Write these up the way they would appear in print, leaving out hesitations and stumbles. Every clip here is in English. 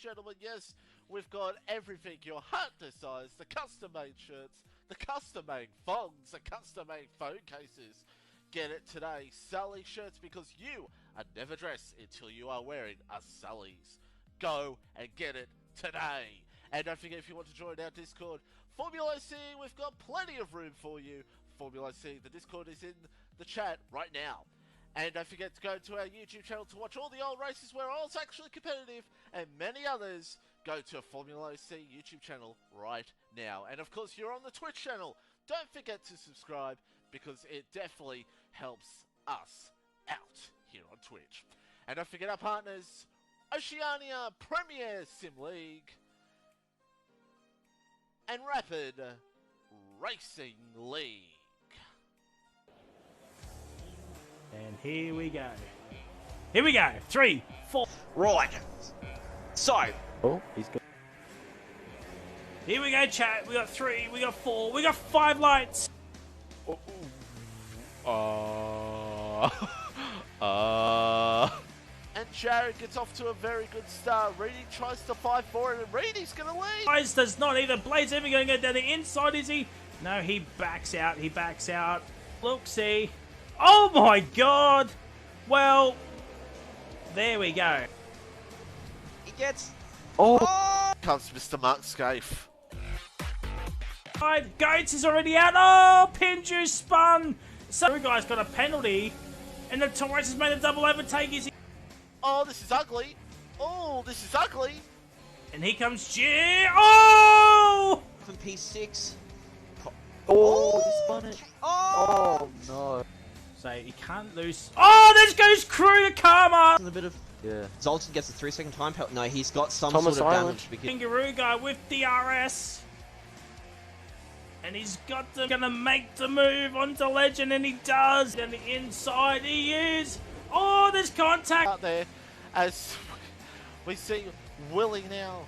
gentlemen, yes, we've got everything your heart desires. The custom-made shirts, the custom-made thongs, the custom-made phone cases. Get it today. Sully shirts, because you are never dressed until you are wearing a Sully's. Go and get it today. And don't forget, if you want to join our Discord, FormulaOCE, we've got plenty of room for you. FormulaOCE, the Discord is in the chat right now. And don't forget to go to our YouTube channel to watch all the old races where I was actually competitive, and many others. Go to a FormulaOCE YouTube channel right now. And of course, you're on the Twitch channel. Don't forget to subscribe, because it definitely helps us out here on Twitch. And don't forget our partners, Oceania Premier Sim League and Rapid Racing League. And here we go. Here we go. 3, 4. Right. So. Oh, he's good. Here we go, chat. We got 3, we got 4, we got 5 lights. And Jared gets off to a very good start. Reedy tries to fight for it, and Reedy's going to lead. Guys, does not either. Blade's even going to go down the inside, is he? No, he backs out. He backs out. Look, see. Oh my god! Well, there we go. He gets. Oh! Comes Mr. Mark Scaife. Gates is already out. Oh, Pinju spun. So, guys got a penalty, and the Torres has made a double overtake. Is he? Oh, this is ugly. Oh, this is ugly. And here comes G. Oh! From P6. Oh, he spun it. Oh! Oh, no. So he can't lose. Oh, there goes Crew to Karma. A bit of. Yeah. Zoltan gets a 3-second time penalty. No, he's got some Thomas sort of Island. damage. Because Kangaroo guy with DRS. And he's got to gonna make the move onto Legend, and he does. And the inside he is. Oh, there's contact out there as we see Willie now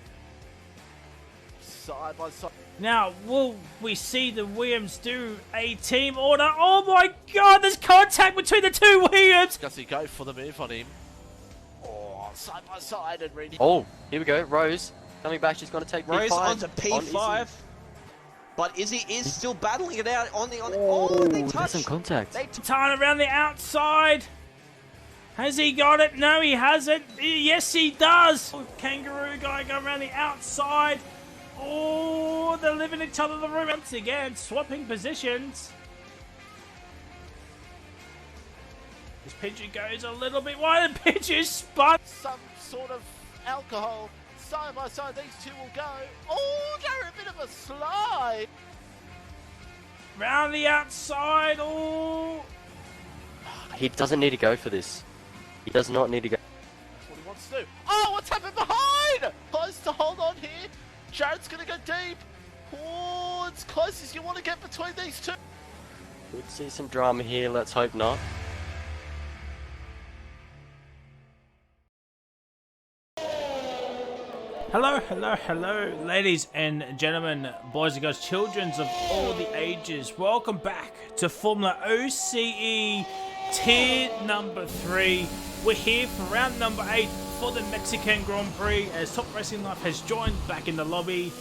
side by side. Now, will we see the Williams do a team order? Oh my god, there's contact between the two Williams! Does he go for the move on him? Oh, side by side, and Reedy. Oh, here we go. Rose coming back. She's going to take Rose P5 onto P5. on But Izzy is still battling it out on the. Oh, they there's touch. some contact. Time around the outside. Has he got it? No, he hasn't. Yes, he does. Kangaroo guy going around the outside. Oh, they're living each other the room once again, swapping positions. This Pidgey goes a little bit wide, and Pidgey spun. Some sort of alcohol. Side by side, these two will go. Oh, they're a bit of a slide. Round the outside. Oh. He doesn't need to go for this. He does not need to go. That's what he wants to do. Oh, what's happened behind? Close to hold on here. Jared's going to go deep. Oh, it's close as you want to get between these two. Could see some drama here. Let's hope not. Hello, hello, hello, ladies and gentlemen, boys and girls, children of all the ages. Welcome back to Formula OCE Tier number 3. We're here for round number 8 for the Mexican Grand Prix, as Top Racing Life has joined back in the lobby.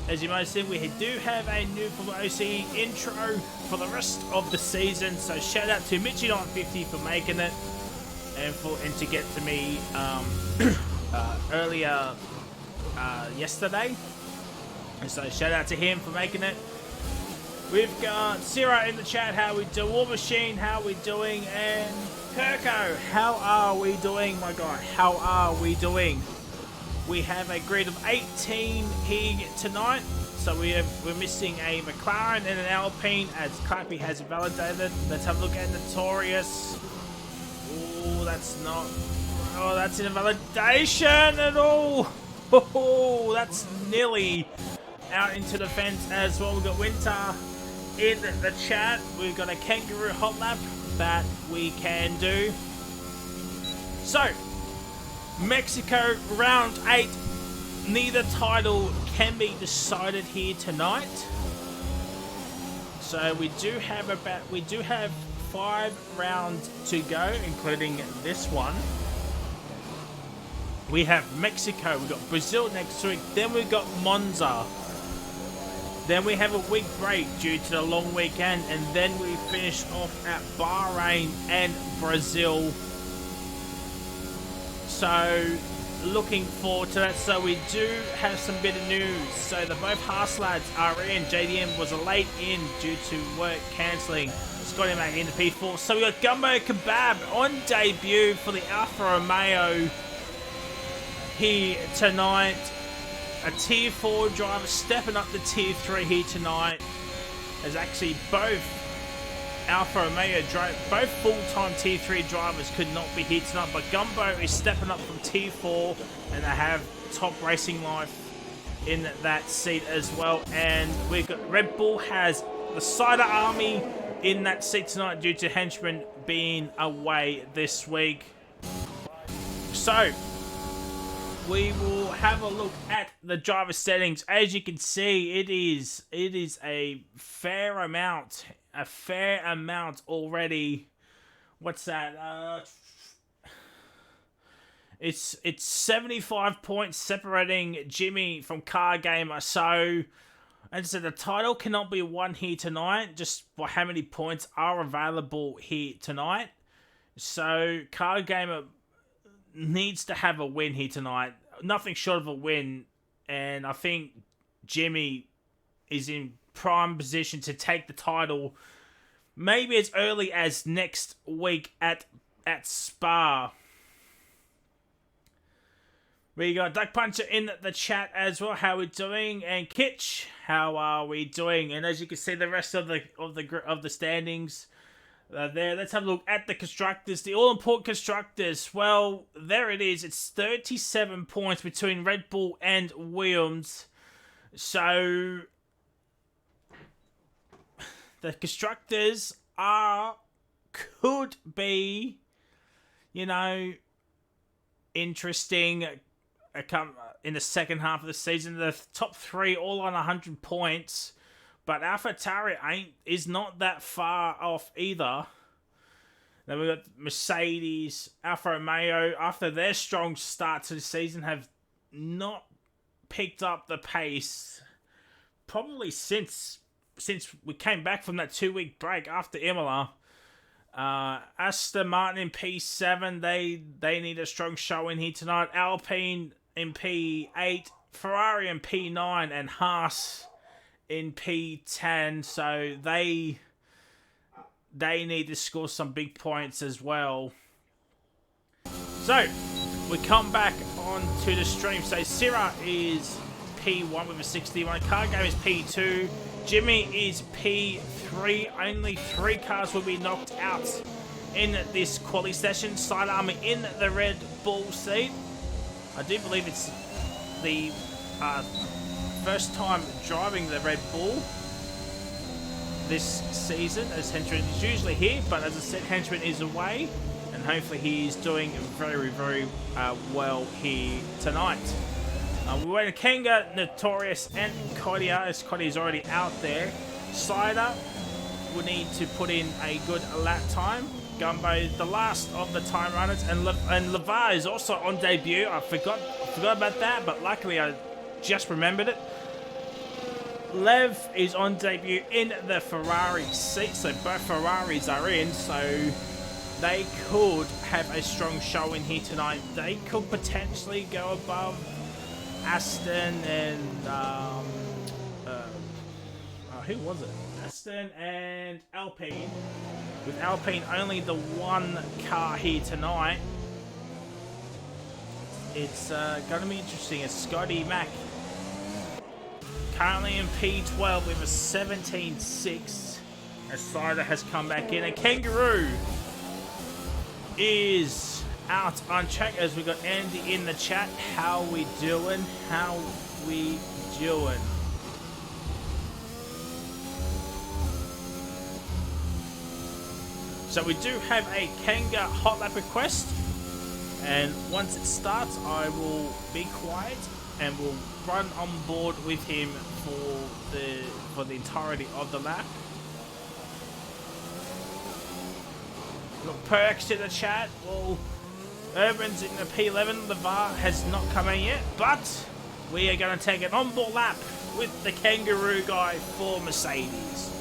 As you might have seen, we do have a new Formula OCE intro for the rest of the season. So shout out to Mitchy950 for making it, and to get to me earlier yesterday. And so shout out to him for making it. We've got Sierra in the chat, how we do? War Machine, how we doing? And Kirko, how are we doing, my guy? How are we doing? We have a grid of 18 here tonight. So we're missing a McLaren and an Alpine, as Clappy has validated. Let's have a look at Notorious. Oh, that's not. Oh, that's an invalidation at all. Oh, that's nearly out into the fence as well. We've got Winter in the chat. We've got a Kangaroo hot lap that we can do. So, Mexico round 8. Neither title can be decided here tonight. So we do have 5 rounds to go, including this one. We have Mexico, we got Brazil next week, then we got Monza. Then we have a week break due to the long weekend, and then we finish off at Bahrain and Brazil. So, looking forward to that. So we do have some bit of news. So the both Haas lads are in. JDM was late in due to work cancelling. Scotty Mac in the P4. So we got Gumbo Kebab on debut for the Alfa Romeo here tonight. A Tier 4 driver stepping up to Tier 3 here tonight. As actually both Alfa Romeo both full-time Tier 3 drivers could not be here tonight, but Gumbo is stepping up from Tier 4, and they have Top Racing Life in that seat as well. And we've got Red Bull has the Cider Army in that seat tonight due to Henchman being away this week. So we will have a look at the driver settings. As you can see, it is a fair amount already. What's that? It's 75 points separating Jimmy from Car Gamer. So, as I said, the title cannot be won here tonight, just for how many points are available here tonight. So, Car Gamer needs to have a win here tonight. Nothing short of a win, and I think Jimmy is in prime position to take the title maybe as early as next week at Spa. We got Duck Puncher in the chat as well. How we doing? And Kitch, how are we doing? And as you can see, the rest of the standings there. Let's have a look at the constructors. The all-important constructors. Well, there it is. It's 37 points between Red Bull and Williams. So the constructors could be, interesting in the second half of the season. The top three all on 100 points. But AlphaTauri is not that far off either. Then we've got Mercedes, Alfa Romeo, after their strong start to the season, have not picked up the pace probably since we came back from that 2-week break after Imola. Aston Martin in P7, they need a strong showing here tonight. Alpine in P8, Ferrari in P9, and Haas in P10, so they need to score some big points as well. So we come back onto the stream. So Syrah is P1 with a 61. Car Game is P2. Jimmy is P3. Only 3 cars will be knocked out in this quali session. Side Army in the Red Bull seat. I do believe it's the first time driving the Red Bull this season, as Henchman is usually here, but as I said, Henchman is away, and hopefully he is doing very, very well here tonight. We're waiting Kenga, Notorious, and Kodia, as Kodia is already out there. Cider will need to put in a good lap time. Gumbo, the last of the time runners, and Levar is also on debut. I forgot about that, but luckily I just remembered it. Lev is on debut in the Ferrari seat, so both Ferraris are in, so they could have a strong showing here tonight. They could potentially go above Aston and who was it? Aston and Alpine. With Alpine only the one car here tonight, it's going to be interesting. As Scotty Mac currently in P12 with a 17.6. As Cider has come back in. And Kangaroo is out on track. As we got Andy in the chat. How we doing? How we doing? So we do have a Kanga hot lap request. And once it starts, I will be quiet and we'll run on board with him for the entirety of the lap. Look, Perks in the chat. Well, Urban's in the P11. Levar has not come in yet, but we are going to take an onboard lap with the Kangaroo guy for Mercedes.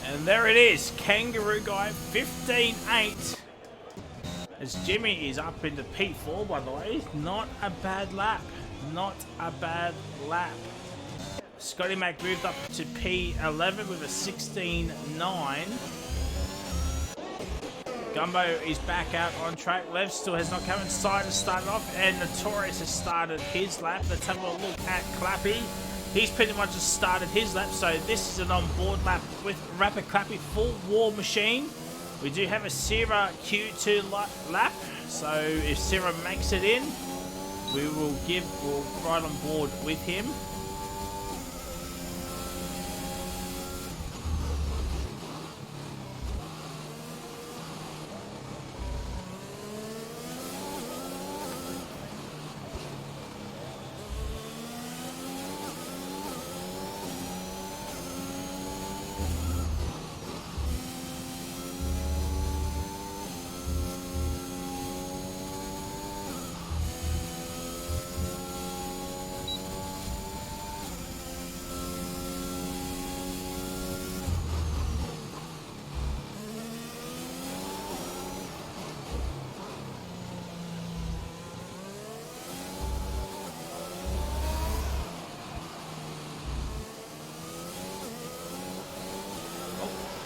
And there it is, Kangaroo guy 15.8. As Jimmy is up into P4, by the way. Not a bad lap. Not a bad lap. Scotty Mac moved up to P11 with a 16.9. Gumbo is back out on track. Lev still has not come inside and started off. And Notorious has started his lap. Let's have a look at Clappy. He's pretty much just started his lap, so this is an on-board lap with Rapid Clappy full War Machine. We do have a Sierra Q2 lap, so if Sierra makes it in, we'll ride on board with him.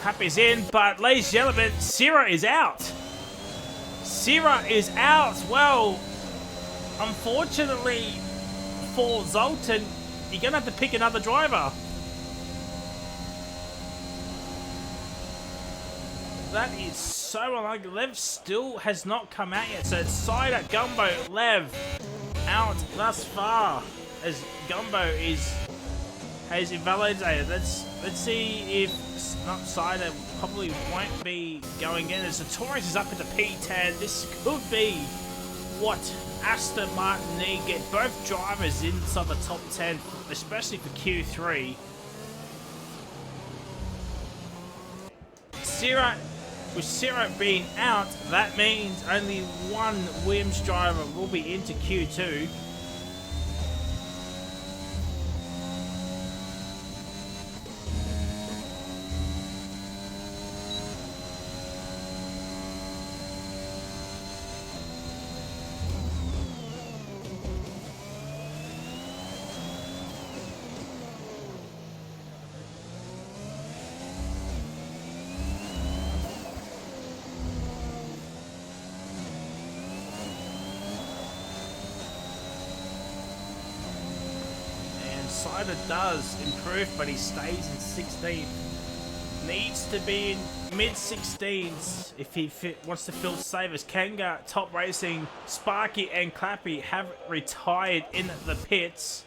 Happy's in, but ladies and gentlemen, Sierra is out. Sierra is out. Well, unfortunately for Zoltan, you're going to have to pick another driver. That is so unlikely. Lev still has not come out yet. So it's Cider, Gumbo, Lev out thus far as Gumbo has invalidated. Let's see if not Cider probably won't be going in. As Notorious is up into P10. This could be what Aston Martin need. Get both drivers inside the top 10, especially for Q3. With Sierra being out, that means only one Williams driver will be into Q2. Cider does improve, but he stays in 16th. Needs to be in mid-16s if he wants to fill savers. Kanga, Top Racing, Sparky and Clappy have retired in the pits.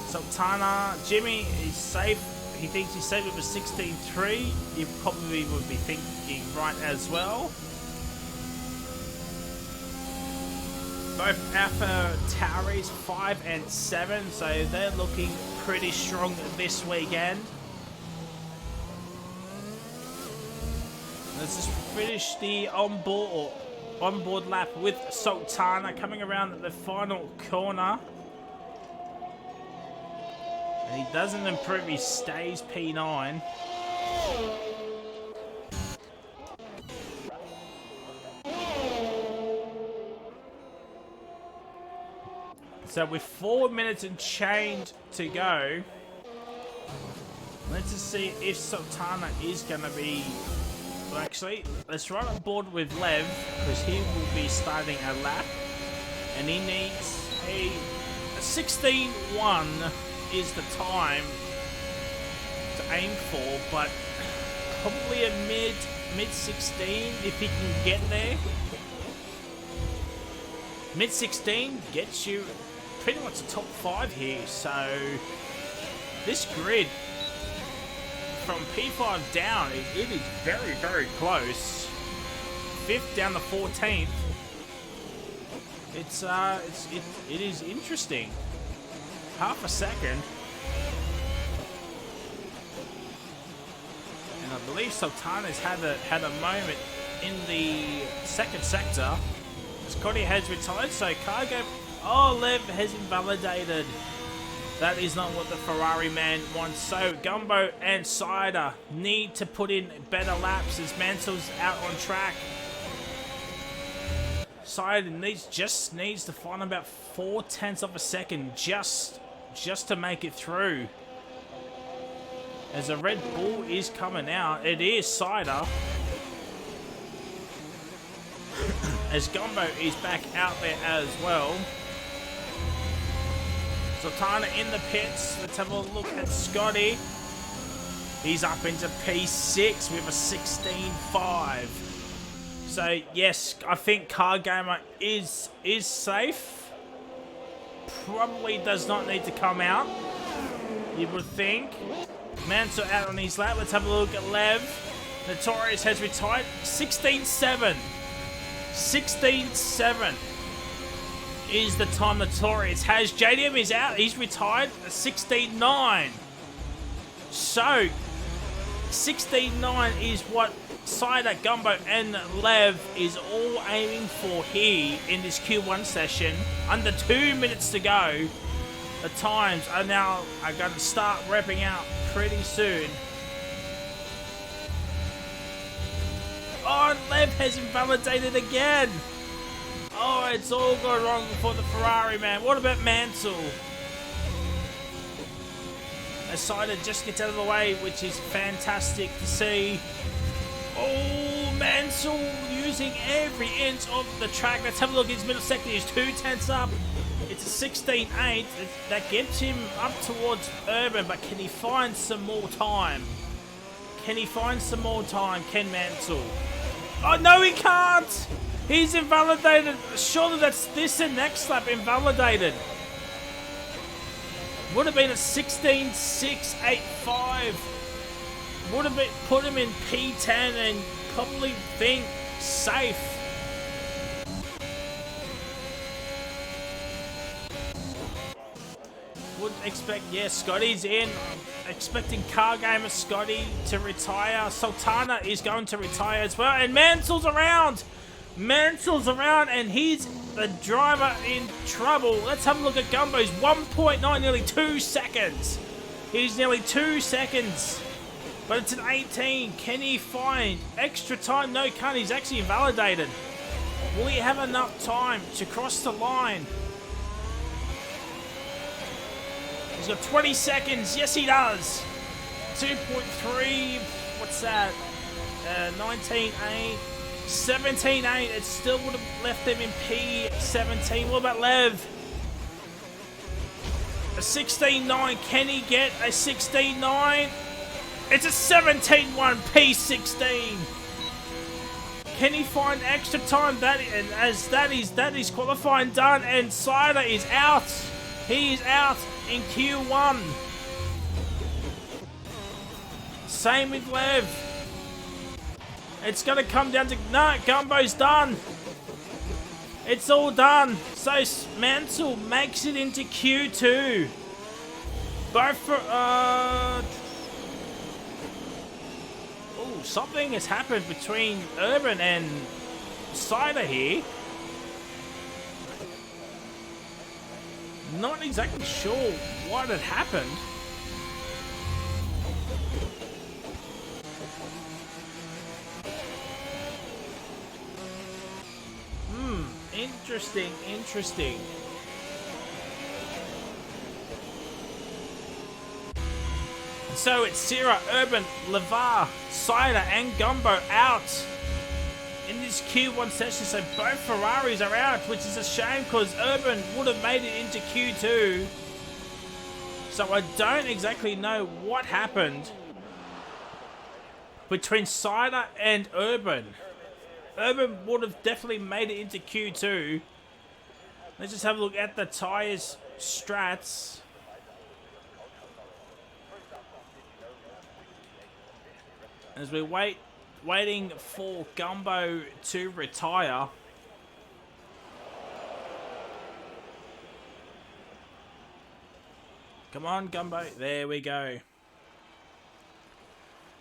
Sultana, Jimmy is safe. He thinks he's safe with a 16.3. He probably would be thinking right as well. Both Alpha Tauris 5 and 7, so they're looking pretty strong this weekend. Let's just finish the onboard lap with Sultana coming around the final corner. And he doesn't improve, he stays P9. So with 4 minutes and change to go, let's just see if Sultana is going to be... Well, actually, let's run on board with Lev, because he will be starting a lap. And he needs a 16.1 is the time to aim for, but probably a mid 16 if he can get there. Mid 16 gets you pretty much the top 5 here, so this grid from P5 down, it is very, very close. 5th down to 14th. It is interesting. Half a second. And I believe Sultana's had a moment in the second sector. Scotty has retired, so Cargo... Oh, Lev has invalidated. That is not what the Ferrari man wants. So Gumbo and Cider need to put in better laps as Mansell's out on track. Cider just needs to find about 0.4 of a second just to make it through. As a Red Bull is coming out, it is Cider. As Gumbo is back out there as well. Sultana in the pits. Let's have a look at Scotty. He's up into P6 with a 16.5. So yes, I think Car Gamer is safe. Probably does not need to come out, you would think. Mansell out on his lap. Let's have a look at Lev. Notorious has retired. 16.7. 16.7 is the time Notorious has. JDM is out. He's retired. 16.9. So, 16.9 is what Cider, Gumbo, and Lev is all aiming for here in this Q1 session. Under 2 minutes to go. The times are going to start wrapping out pretty soon. Oh, Lev has invalidated again. Oh, it's all gone wrong for the Ferrari man. What about Mansell? Cider just gets out of the way, which is fantastic to see. Oh, Mansell using every inch of the track. Let's have a look at his middle sector. He's 2/10 up. It's a 16.8. That gets him up towards Urban, but can he find some more time? Can he find some more time, Ken Mansell? Oh, no, he can't! He's invalidated. Surely that's this and next lap invalidated. Would have been a 16.685. Would have put him in P10 and probably think safe. Would expect, yeah, Scotty's in. Expecting Car Gamer Scotty to retire. Sultana is going to retire as well. And Mansell's around. Mansell's around and he's the driver in trouble. Let's have a look at Gumbo's 1.9, nearly 2 seconds. He's nearly 2 seconds. But it's an 18. Can he find extra time? No, can't. He's actually invalidated. Will he have enough time to cross the line? He's got 20 seconds. Yes, he does. 2.3. What's that? 19.8. 17.8. It still would have left him in P17. What about Lev? A 16.9. Can he get a 16.9? It's a 17.1 P16. Can he find extra time? That is qualifying done, and Cider is out. He is out in Q1. Same with Lev. It's going to come down to... No, Gumbo's done. It's all done. So Mansell makes it into Q2. Both for... Oh, something has happened between Urban and Cider here. Not exactly sure what had happened. Interesting, interesting. So it's Sierra, Urban, Levar, Cider, and Gumbo out in this Q1 session. So both Ferraris are out, which is a shame because Urban would have made it into Q2. So I don't exactly know what happened between Cider and Urban. Urban would have definitely made it into Q2. Let's just have a look at the tyres strats. As we waiting for Gumbo to retire. Come on, Gumbo. There we go.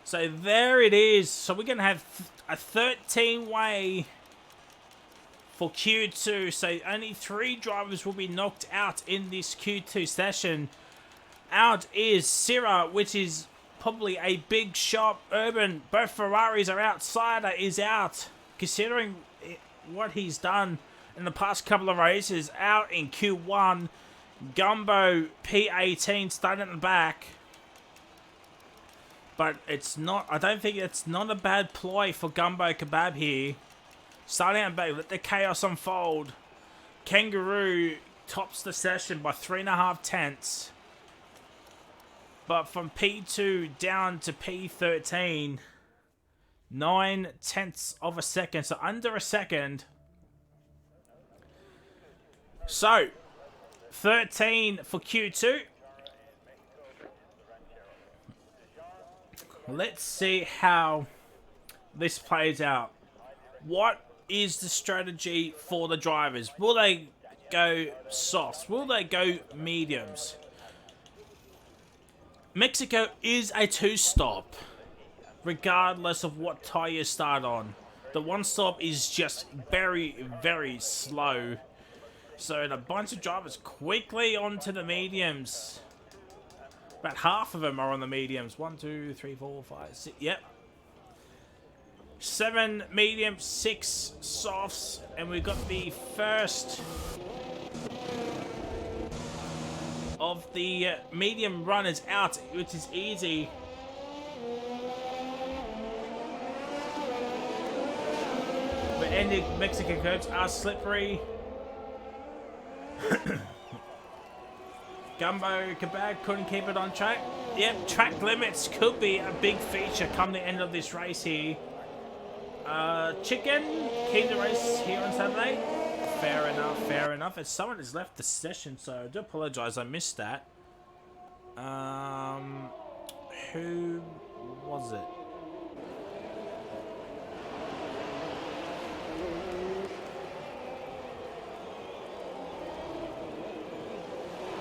So there it is. So we're going to have a 13-way for Q2. So only 3 drivers will be knocked out in this Q2 session. Out is Syrah, which is probably a big shot. Urban, both Ferraris are out. Cider is out. Considering what he's done in the past couple of races, out in Q1. Gumbo, P18, starting at the back. But it's not, I don't think it's not a bad ploy for Gumbo Kebab here. Starting at the back, let the chaos unfold. Kangaroo tops the session by 3.5 tenths. But from P2 down to P13, 9 tenths of a second. So under a second. So, 13 for Q2. Let's see how this plays out. What is the strategy for the drivers? Will they go softs? Will they go mediums? Mexico is a 2-stop, regardless of what tyre you start on. The 1-stop is just very, very slow. So a bunch of drivers quickly onto the mediums. About half of them are on the mediums. 1, 2, 3, 4, 5, 6. Yep. 7 mediums, 6 softs. And we've got the first of the medium runners out, which is easy. The ending Mexican curbs are slippery. Gumbo Kebab couldn't keep it on track. Yep, track limits could be a big feature come the end of this race here. Chicken, keen to race here on Saturday. Fair enough, fair enough. As someone has left the session, so I do apologise, I missed that. Who was it?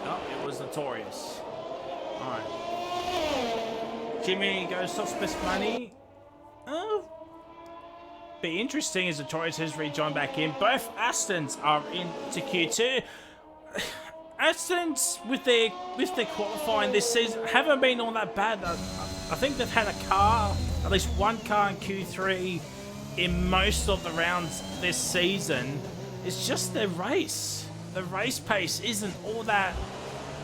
Oh, it was Notorious. Alright. Jimmy goes soft best money. Oh. Be interesting as Notorious has rejoined back in. Both Astons are into Q2. Astons with their qualifying this season haven't been all that bad. I think they've had a car, at least one car in Q3 in most of the rounds this season. It's just their race. The race pace isn't all that,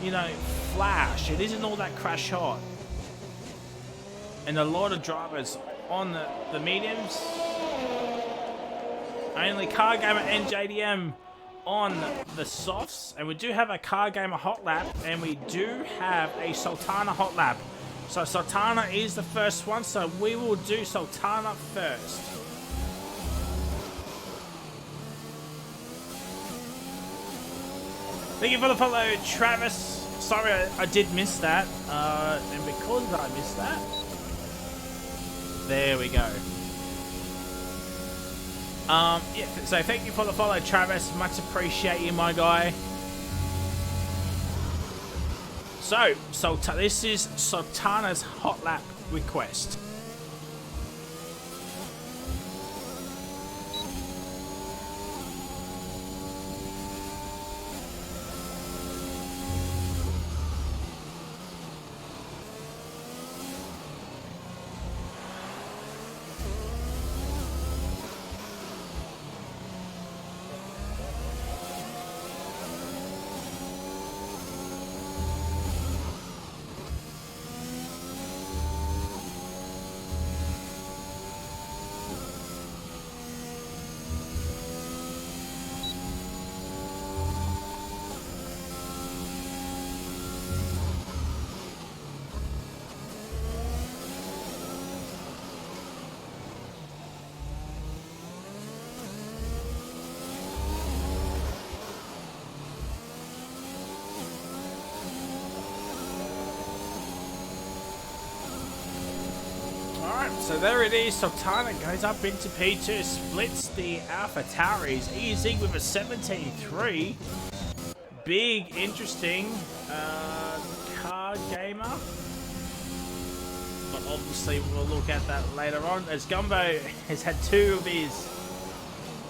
you know, flash. It isn't all that crash hot. And a lot of drivers on the mediums. Only Car Gamer and JDM on the softs. And we do have a Car Gamer hot lap. And we do have a Sultana hot lap. So Sultana is the first one. So we will do Sultana first. Thank you for the follow, Travis. Sorry, I did miss that. And because I missed that, there we go. Yeah, so thank you for the follow, Travis. Much appreciate you, my guy. So this is Sultana's hot lap request. Alright, so there it is. Sultana goes up into P2, splits the Alpha Tauris, easy with a 17-3. Big, interesting car gamer. But obviously we'll look at that later on, as Gumbo has had 2 of his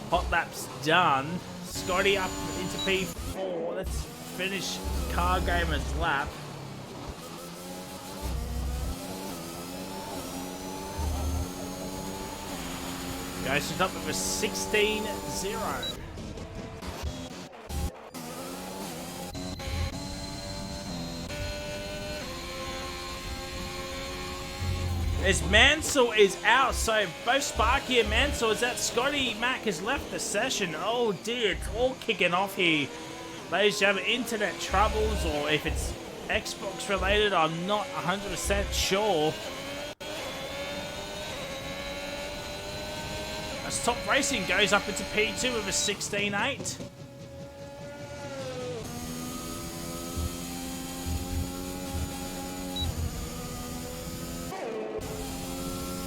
hot laps done. Scotty up into P4. Let's finish car gamer's lap. Goes up with a 16-0. As Mansell is out, so both Sparky and Mansell is that Scotty Mac has left the session. Oh dear, it's all kicking off here. Ladies and gentlemen, internet troubles, or if it's Xbox related, I'm not 100% sure. As Top Racing goes up into P2 with a 16-8.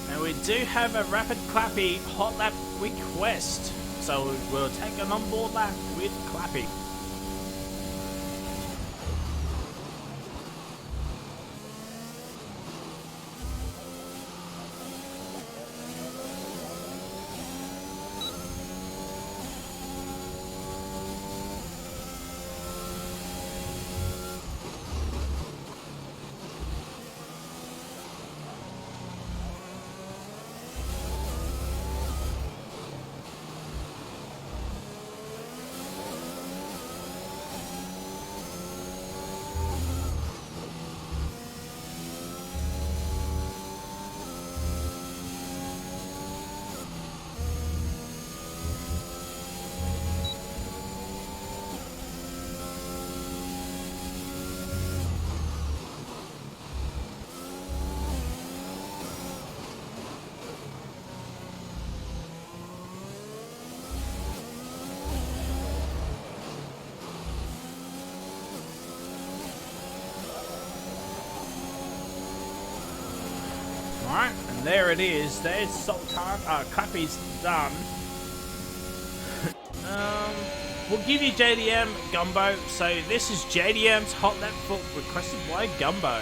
And we do have a Rapid Clappy hot lap request, so we'll take an onboard lap with Clappy. Alright, and there it is. There's Sultan. Clappy's done. We'll give you JDM, Gumbo. So this is JDM's hot lap foot requested by Gumbo.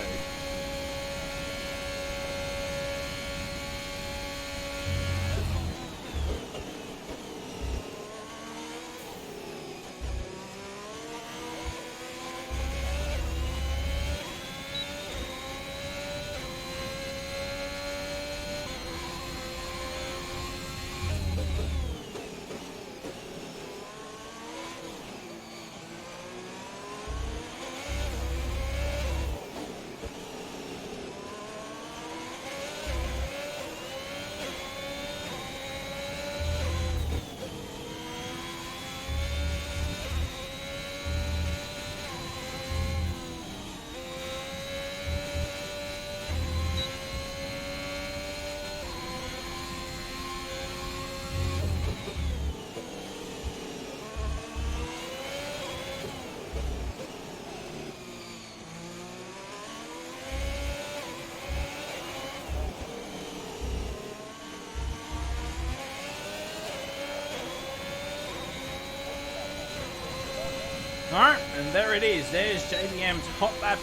Alright, and there it is. There's JDM's hot lap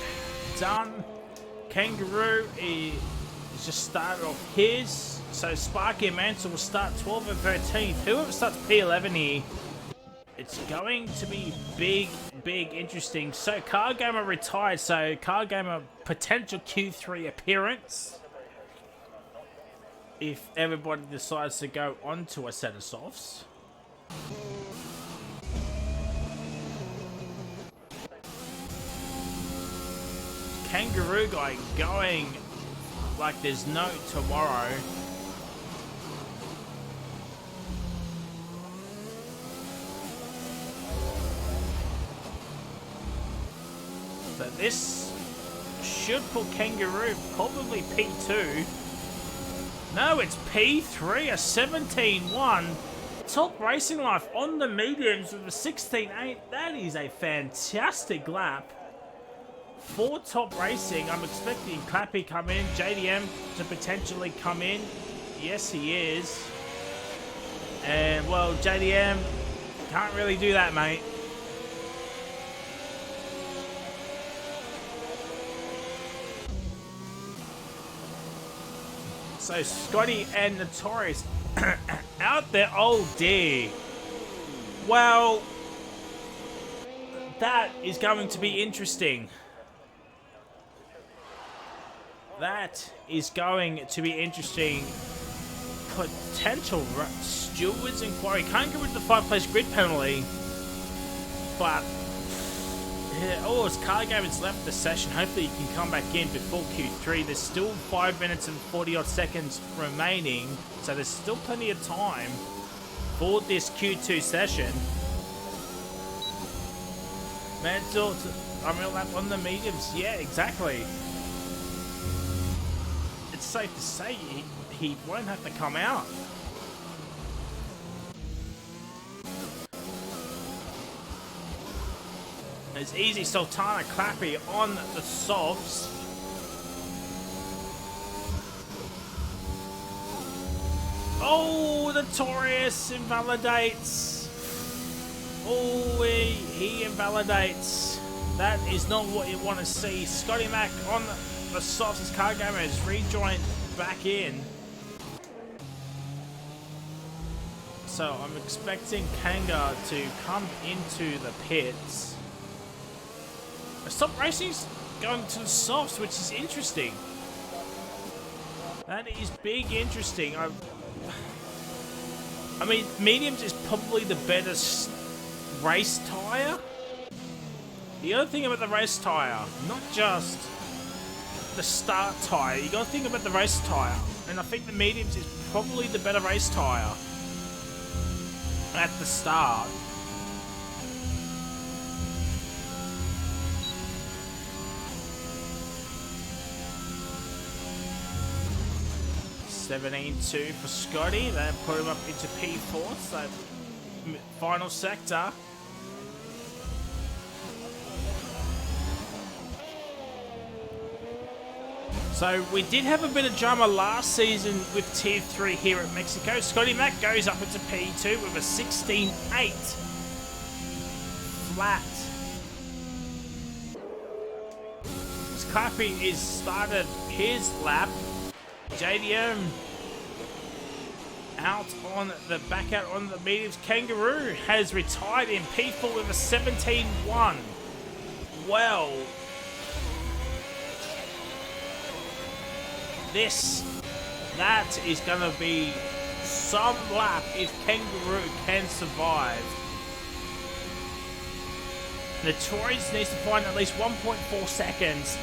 done. Kangaroo is just started off his. So Sparky and Mansell will start 12 and 13. Whoever starts P11 here, it's going to be big, interesting. So Car Gamer retired. So Car Gamer potential Q3 appearance. If everybody decides to go onto a set of softs. Kangaroo guy going like there's no tomorrow. So this should put Kangaroo probably P2. No, it's P3, a 17-1. Top Racing Life on the mediums with a 16-8. That is a fantastic lap for Top Racing, I'm expecting Clappy come in, JDM to potentially come in. Yes, he is. And, well, JDM can't really do that, mate. So, Scotty and Notorious out there. Oh, dear. Well, that is going to be interesting. That is going to be interesting. Potential stewards inquiry. Can't get rid of the 5-place grid penalty. But, yeah, oh, as car gamers left the session. Hopefully you can come back in before Q3. There's still 5 minutes and 40 odd seconds remaining. So there's still plenty of time for this Q2 session. Mental, unreal lap on the mediums. Yeah, exactly. It's safe to say he won't have to come out. It's easy. Sultana Clappy on the softs. Oh, Notorious invalidates. Oh, he invalidates. That is not what you want to see. Scotty Mac on the softs as car gamer has rejoined back in. So I'm expecting Kanga to come into the pits. Stop Racing's going to the softs, which is interesting. That is big interesting. I mean, mediums is probably the better race tyre. The other thing about the race tyre, not just the start tyre, you got to think about the race tyre. And I think the mediums is probably the better race tyre at the start. $17.2 for Scotty. They put him up into P4, so final sector. So we did have a bit of drama last season with Tier 3 here at Mexico. Scotty Mac goes up into P2 with a 16.8 flat. Clappy is started his lap. JDM out on the back out on the mediums. Kangaroo has retired in P4 with a 17.1. Well, that is going to be some lap if Kangaroo can survive. Notorious needs to find at least 1.4 seconds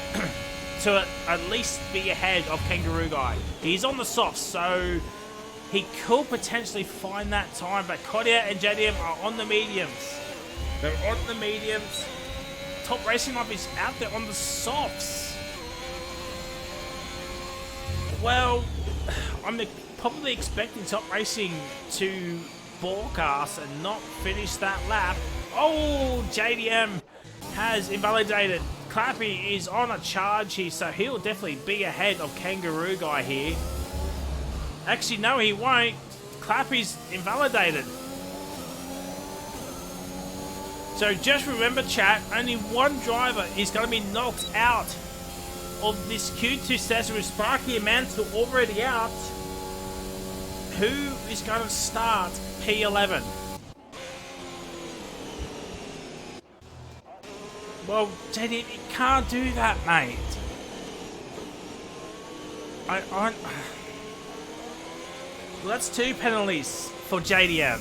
to at least be ahead of Kangaroo Guy. He's on the softs, so he could potentially find that time, but Kodia and JDM are on the mediums. They're on the mediums. Top Racing Life is out there on the softs. Well, I'm probably expecting Top Racing to broadcast and not finish that lap. Oh, JDM has invalidated. Clappy is on a charge here, so he'll definitely be ahead of Kangaroo Guy here. Actually, no, he won't. Clappy's invalidated. So just remember, chat, only one driver is going to be knocked out of this Q2 session with Sparky and Mantle already out. Who is going to start P11? Well, JD, you can't do that, mate. Well, that's 2 penalties for JDM.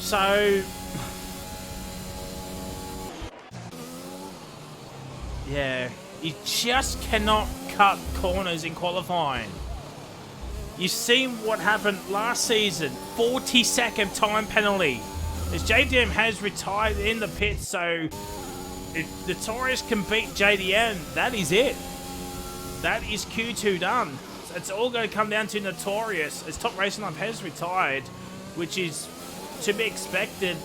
So, yeah, you just cannot cut corners in qualifying. You've seen what happened last season. 40-second time penalty. As JDM has retired in the pit, so if Notorious can beat JDM, that is it. That is Q2 done. So it's all going to come down to Notorious as Top Racing Life has retired, which is to be expected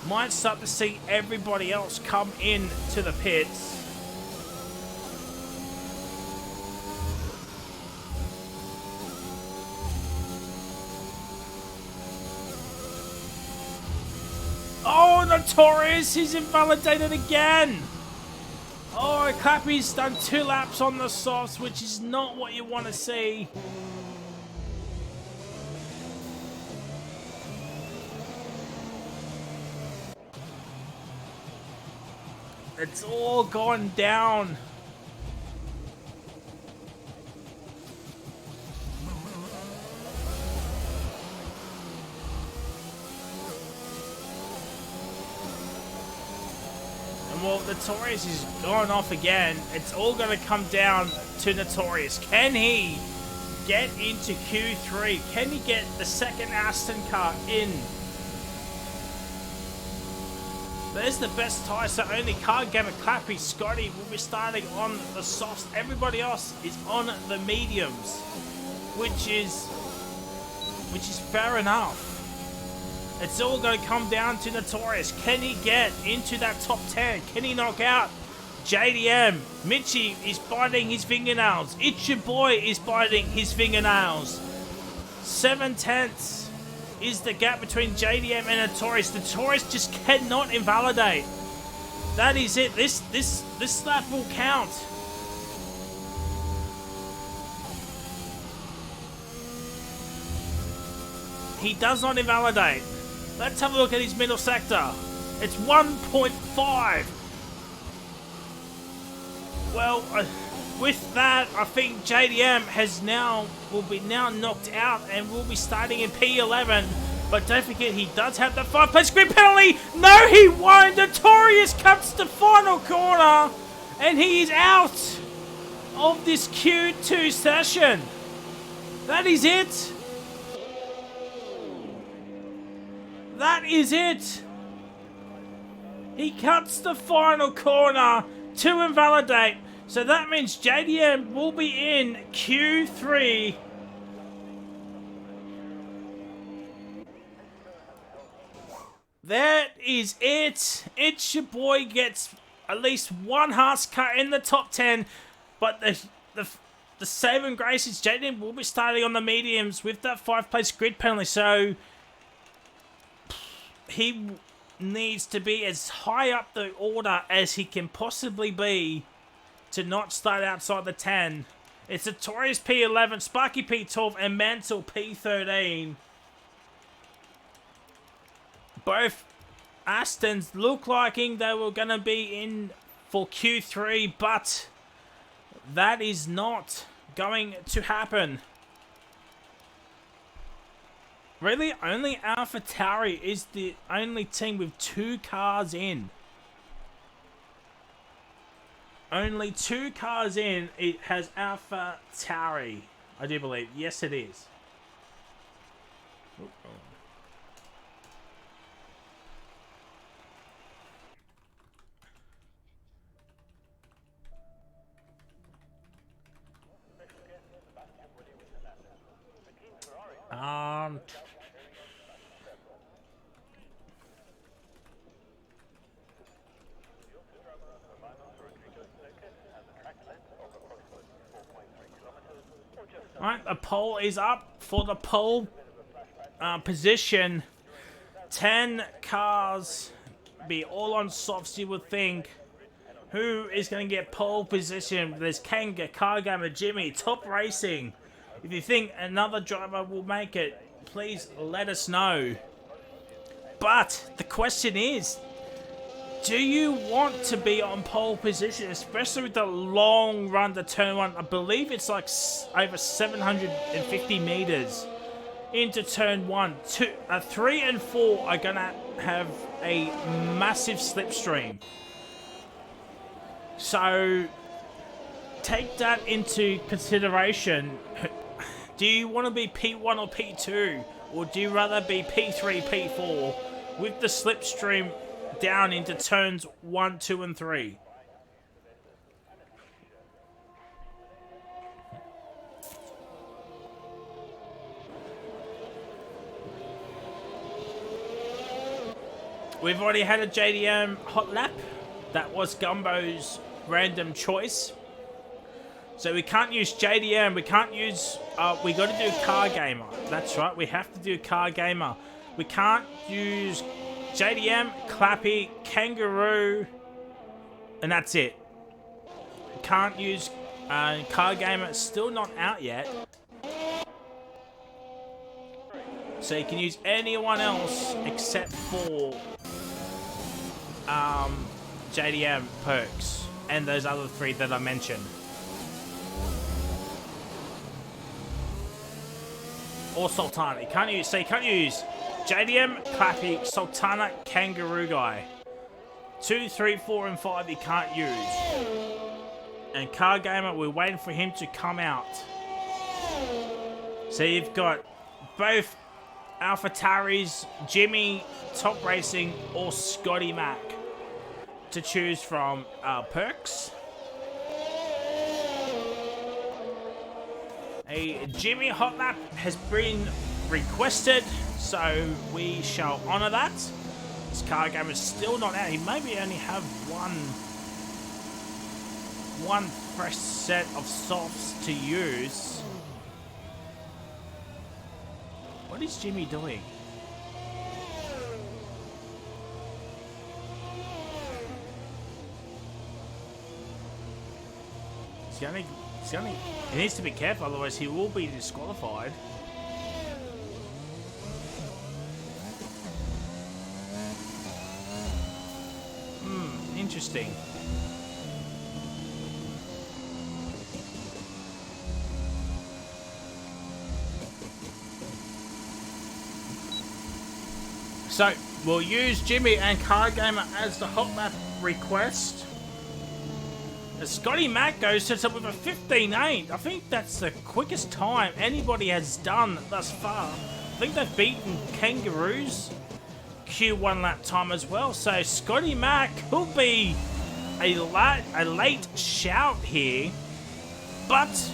might start to see everybody else come in to the pits. Oh, Notorious, he's invalidated again. Oh, Clappy's done 2 laps on the softs, which is not what you want to see. It's all gone down. And well, Notorious is gone off again. It's all going to come down to Notorious. Can he get into Q3? Can he get the second Aston car in? There's the best tyre, so only car gamer Clappy Scotty will be starting on the softs. Everybody else is on the mediums, which is fair enough. It's all going to come down to Notorious. Can he get into that top 10? Can he knock out JDM? Mitchie is biting his fingernails. It's Your Boy is biting his fingernails. 7/10 is the gap between JDM and Notorious. Notorious just cannot invalidate. That is it. This lap will count. He does not invalidate. Let's have a look at his middle sector. It's 1.5. Well, with that, I think JDM will be knocked out and will be starting in P11. But don't forget, he does have the 5-place grid penalty. No, he won't. Notorious cuts the final corner, and he is out of this Q2 session. That is it. That is it. He cuts the final corner to invalidate. So that means JDM will be in Q3. That is it. It's Your Boy gets at least one Haas car in the top 10. But the saving grace is JDM will be starting on the mediums with that 5-place grid penalty. So he needs to be as high up the order as he can possibly be to not start outside the 10. It's Notorious P11, Sparky P12, and Mansell P13. Both Astons look like they were going to be in for Q3, but that is not going to happen. Really, only AlphaTauri is the only team with 2 cars in. Only 2 cars in, it has AlphaTauri, I do believe. Yes, it is. Alright, the poll is up for the pole position. 10 cars be all on softs, you would think. Who is going to get pole position? There's Kanga, Cargamer, Jimmy, Top Racing. If you think another driver will make it, please let us know. But the question is, do you want to be on pole position, especially with the long run to turn 1? I believe it's like over 750 meters into turn 1. 3 and 4 are going to have a massive slipstream. So take that into consideration. Do you want to be P1 or P2? Or do you rather be P3, P4 with the slipstream down into turns 1, 2, and 3? We've already had a JDM hot lap. That was Gumbo's random choice. So we can't use JDM. We can't use... we got to do Car Gamer. That's right. We have to do Car Gamer. We can't use JDM, Clappy, Kangaroo, and that's it. We can't use Car Gamer. It's still not out yet. So you can use anyone else except for JDM perks and those other 3 that I mentioned. Or Sultana. You can't use JDM, Clappy, Sultana, Kangaroo Guy. 2, 3, 4, and 5 you can't use. And Car Gamer, we're waiting for him to come out. So you've got both AlphaTaris, Jimmy, Top Racing, or Scotty Mac to choose from perks. A Jimmy hot lap has been requested, so we shall honour that. This Car Gamer is still not out. He maybe only have one fresh set of softs to use. What is Jimmy doing? He needs to be careful, otherwise he will be disqualified. Interesting. So, we'll use Jimmy and Car Gamer as the hot lap request. As Scotty Mac sets up with a 15.8. I think that's the quickest time anybody has done thus far. I think they've beaten Kangaroo's Q1 lap time as well. So Scotty Mac will be a late shout here. But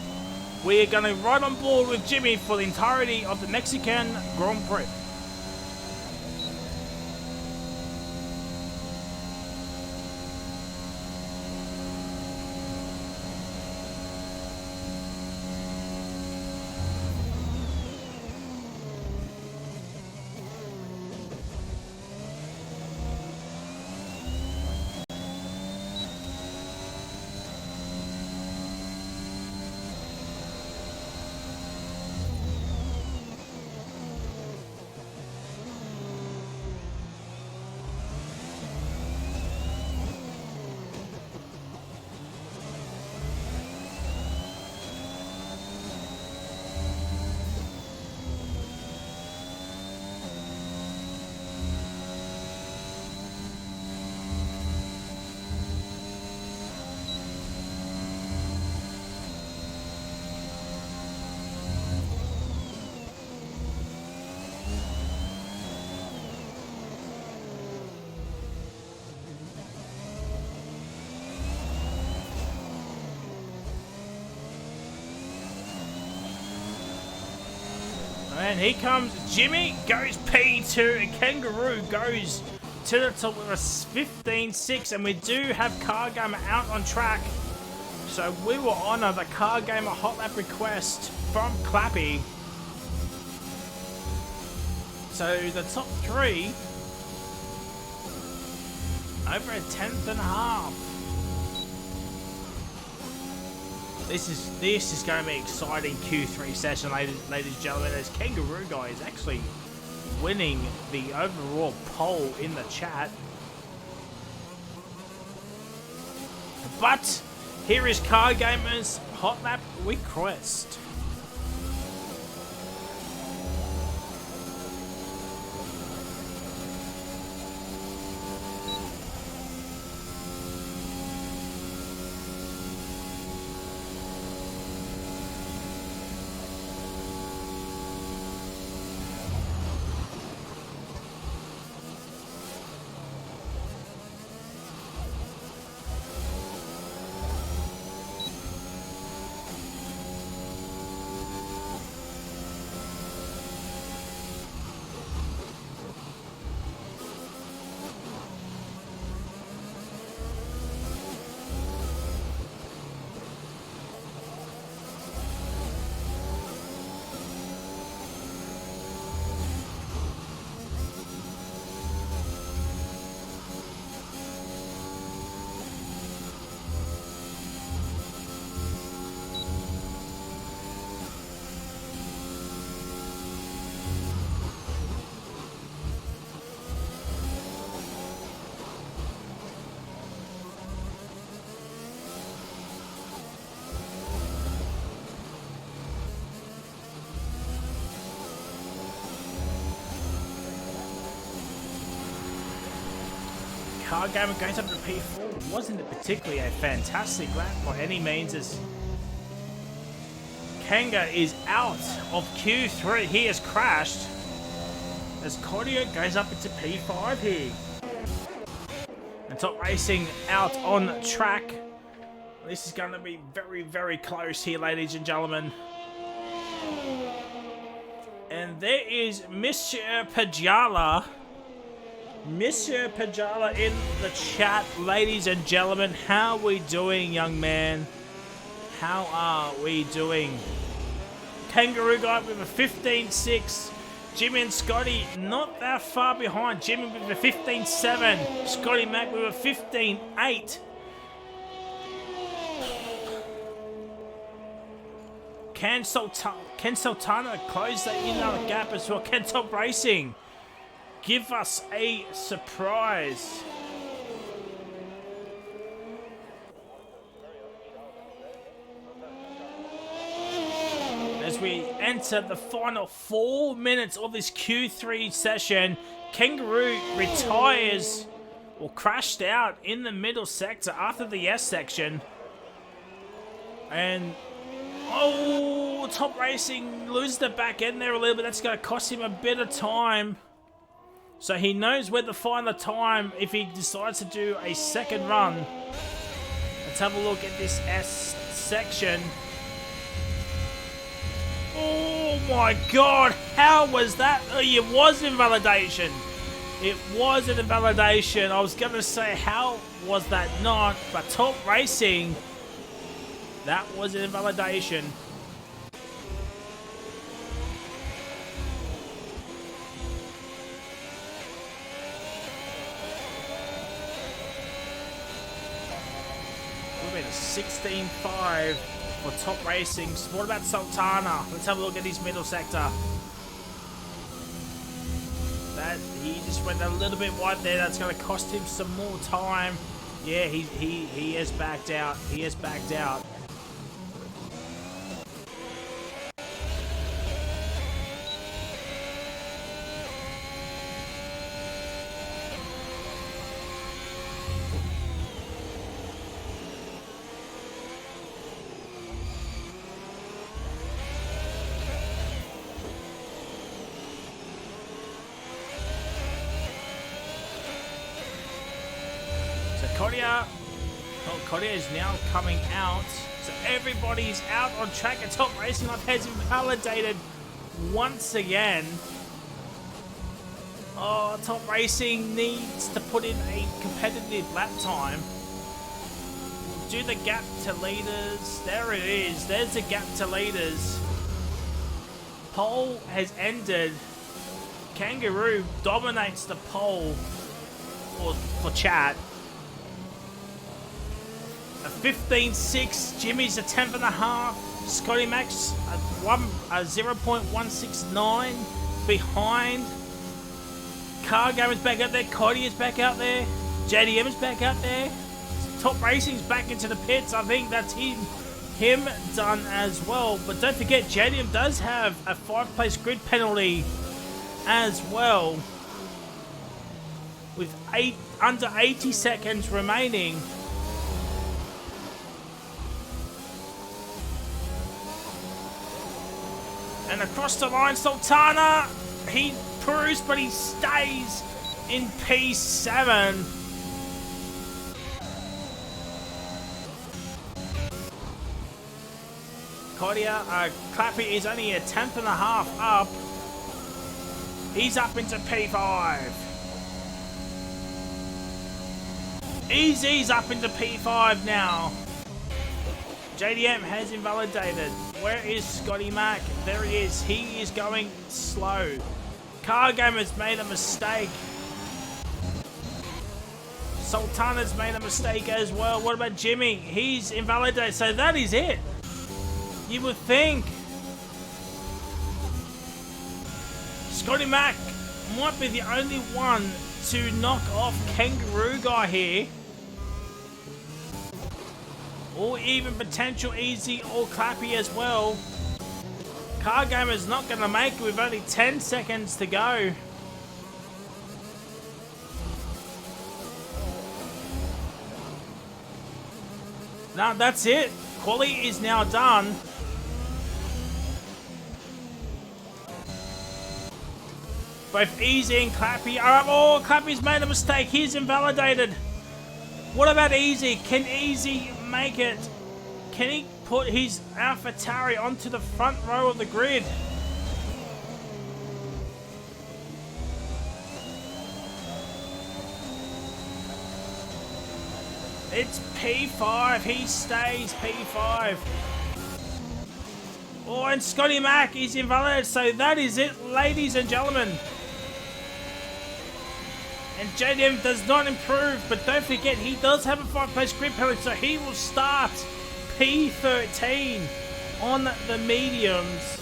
we're going to ride on board with Jimmy for the entirety of the Mexican Grand Prix. And here comes Jimmy, goes P2, and Kangaroo goes to the top with a 15.6, and we do have Car Gamer out on track. So we will honour the Car Gamer hot lap request from Clappy. So the top 3 over a 10th and a half. This is going to be an exciting Q3 session, ladies and gentlemen, as Kangaroo Guy is actually winning the overall poll in the chat. But here is Car Gamer's hot lap request. Car Gamer goes up to P4. Wasn't particularly a fantastic lap by any means, as Kanga is out of Q3. He has crashed as Cordia goes up into P5 here. And Top Racing out on track. This is going to be very, very close here, ladies and gentlemen. And there is Monsieur Pajala. Monsieur Pajala in the chat, ladies and gentlemen. How are we doing, young man? How are we doing? Kangaroo Guy with a 15.6. Jimmy and Scotty not that far behind. Jimmy with a 15.7. Scotty Mac with a 15.8. Ken Sultana close that in on the gap as well. Ken Top Racing, give us a surprise. As we enter the final 4 minutes of this Q3 session, Kangaroo retires or crashed out in the middle sector after the S section. And oh, Top Racing loses the back end there a little bit. That's going to cost him a bit of time. So he knows where to find the time if he decides to do a second run. Let's have a look at this S section. Oh my god, how was that? It was invalidation. It was an invalidation. I was going to say, how was that not? But Top Racing, that was an invalidation. We've been a 16.5 for Top Racing. What about Sultana? Let's have a look at his middle sector. That he just went a little bit wide there. That's going to cost him some more time. Yeah, he has backed out. He has backed out. Cordia is now coming out. So everybody's out on track. And Top Racing Life has invalidated once again. Oh, Top Racing needs to put in a competitive lap time. Do the gap to leaders. There it is. There's the gap to leaders. Pole has ended. Kangaroo dominates the pole for chat. A 15.6, Jimmy's a 10.5, Scotty Max a 0.169 behind. Car Gamer's back out there, Cody is back out there, JDM is back out there, Top Racing's back into the pits. I think that's him done as well. But don't forget, JDM does have a 5-place grid penalty as well, with under 80 seconds remaining. And across the line, Sultana, he proves, but he stays in P7. Clappy is only a 10.5 up. He's up into P5. Easy's up into P5 now. JDM has invalidated. Where is Scotty Mac? There he is. He is going slow. Car Gamer's made a mistake. Sultana's made a mistake as well. What about Jimmy? He's invalidated. So that is it. You would think Scotty Mac might be the only one to knock off Kangaroo Guy here. Or even potential Easy or Clappy as well. Car Gamer's not going to make it with only 10 seconds to go. No, that's it. Quali is now done. Both Easy and Clappy are up. Oh, Clappy's made a mistake. He's invalidated. What about Easy? Can Easy make it? Can he put his AlphaTauri onto the front row of the grid? It's P5. He stays P5. Oh, and Scotty Mack is invalidated. So that is it, ladies and gentlemen. And JDM does not improve, but don't forget he does have a 5-place grid penalty, so he will start P13 on the mediums.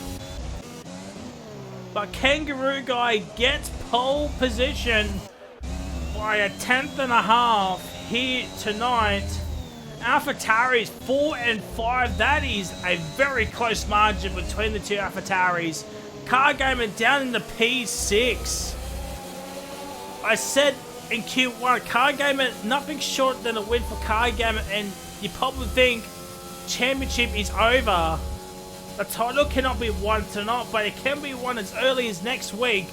But Kangaroo Guy gets pole position by a 10th.5 here tonight. AlphaTauris 4 and 5. That is a very close margin between the two AlphaTauris. Car Gamer down in the P6. I said in Q1, Car Gamer, nothing short than a win for Car Gamer, and you probably think championship is over. The title cannot be won tonight, but it can be won as early as next week,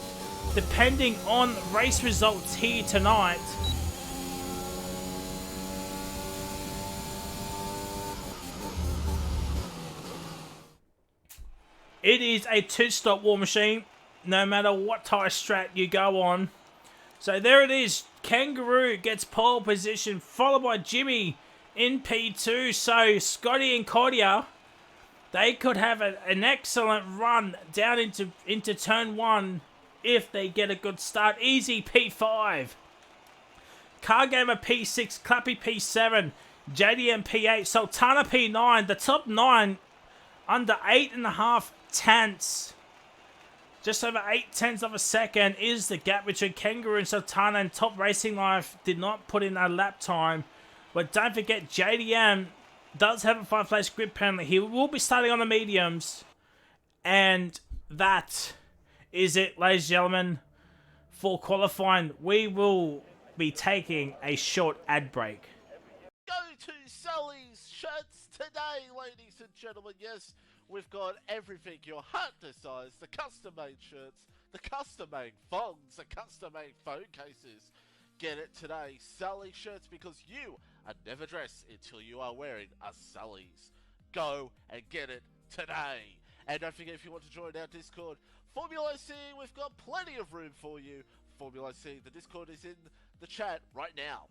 depending on race results here tonight. It is a two-stop War Machine, no matter what tyre strat you go on. So there it is. Kangaroo gets pole position, followed by Jimmy in P2. So Scotty and Kodia, they could have an excellent run down into turn 1 if they get a good start. Easy P5. Car Gamer P6, Clappy P7, JDM P8, Sultana P9. The top 9 under 8.5 tenths. Just over 8 tenths of a second is the gap between Kangaroo and Sultana, and Top Racing Life did not put in a lap time. But don't forget, JDM does have a 5-place grid penalty. He will be starting on the mediums. And that is it, ladies and gentlemen, for qualifying. We will be taking a short ad break. Go to Sully's Shirts today, ladies and gentlemen. Yes, we've got everything your heart desires. The custom-made shirts, the custom-made thongs, the custom-made phone cases. Get it today. Sully Shirts, because you are never dressed until you are wearing a Sully's. Go and get it today. And don't forget, if you want to join our Discord, FormulaOCE, we've got plenty of room for you. FormulaOCE, the Discord is in the chat right now.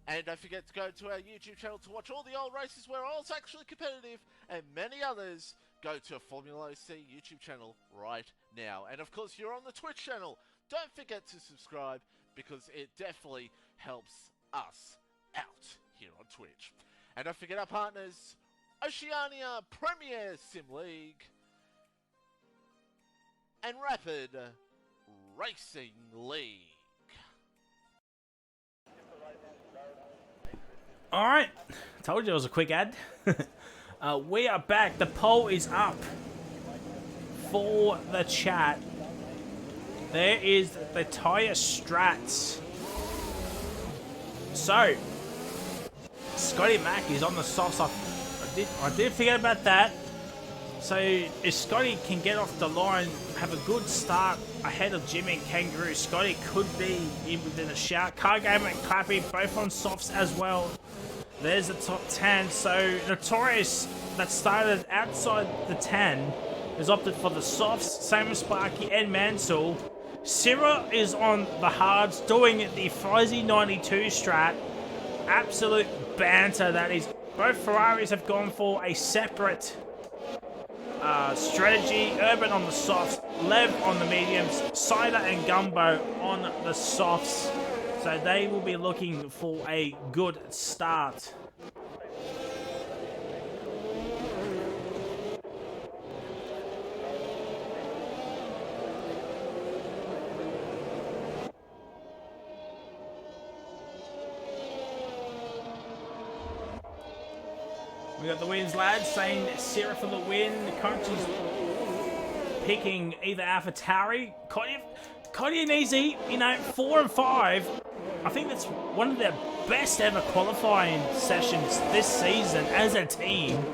And don't forget to go to our YouTube channel to watch all the old races where I was actually competitive, and many others. Go to a FormulaOCE YouTube channel right now. And of course, you're on the Twitch channel. Don't forget to subscribe, because it definitely helps us out here on Twitch. And don't forget our partners, Oceania Premier Sim League and Rapid Racing League. Alright, told you it was a quick ad. We are back. The poll is up for the chat. There is the tyre strats. So, Scotty Mack is on the soft side. I did forget about that. So, if Scotty can get off the line, have a good start ahead of Jimmy and Kangaroo, Scotty could be in within a shout. Car Gamer and Clappy both on softs as well. There's the top 10. So, Notorious, that started outside the 10, has opted for the softs. Same as Sparky and Mansell. Syrah is on the hards, doing the Fuzzy 92 strat. Absolute banter, that is. Both Ferraris have gone for a separate strategy. Urban on the softs, Lev on the mediums, Cider and Gumbo on the softs. So they will be looking for a good start. We got the wins, lads, saying Syrah for the win. Conchi's picking either AlphaTauri. Kodia and Easy, 4 and 5. I think that's one of their best ever qualifying sessions this season as a team.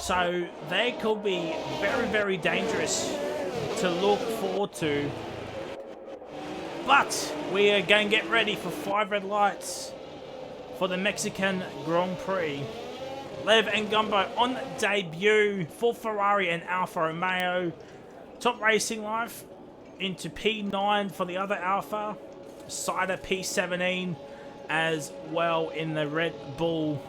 So they could be very, very dangerous to look forward to. But we are going to get ready for 5 red lights for the Mexican Grand Prix. Lev and Gumbo on debut for Ferrari and Alfa Romeo. Top Racing Life into P9 for the other Alfa. Cider P17 as well in the Red Bull.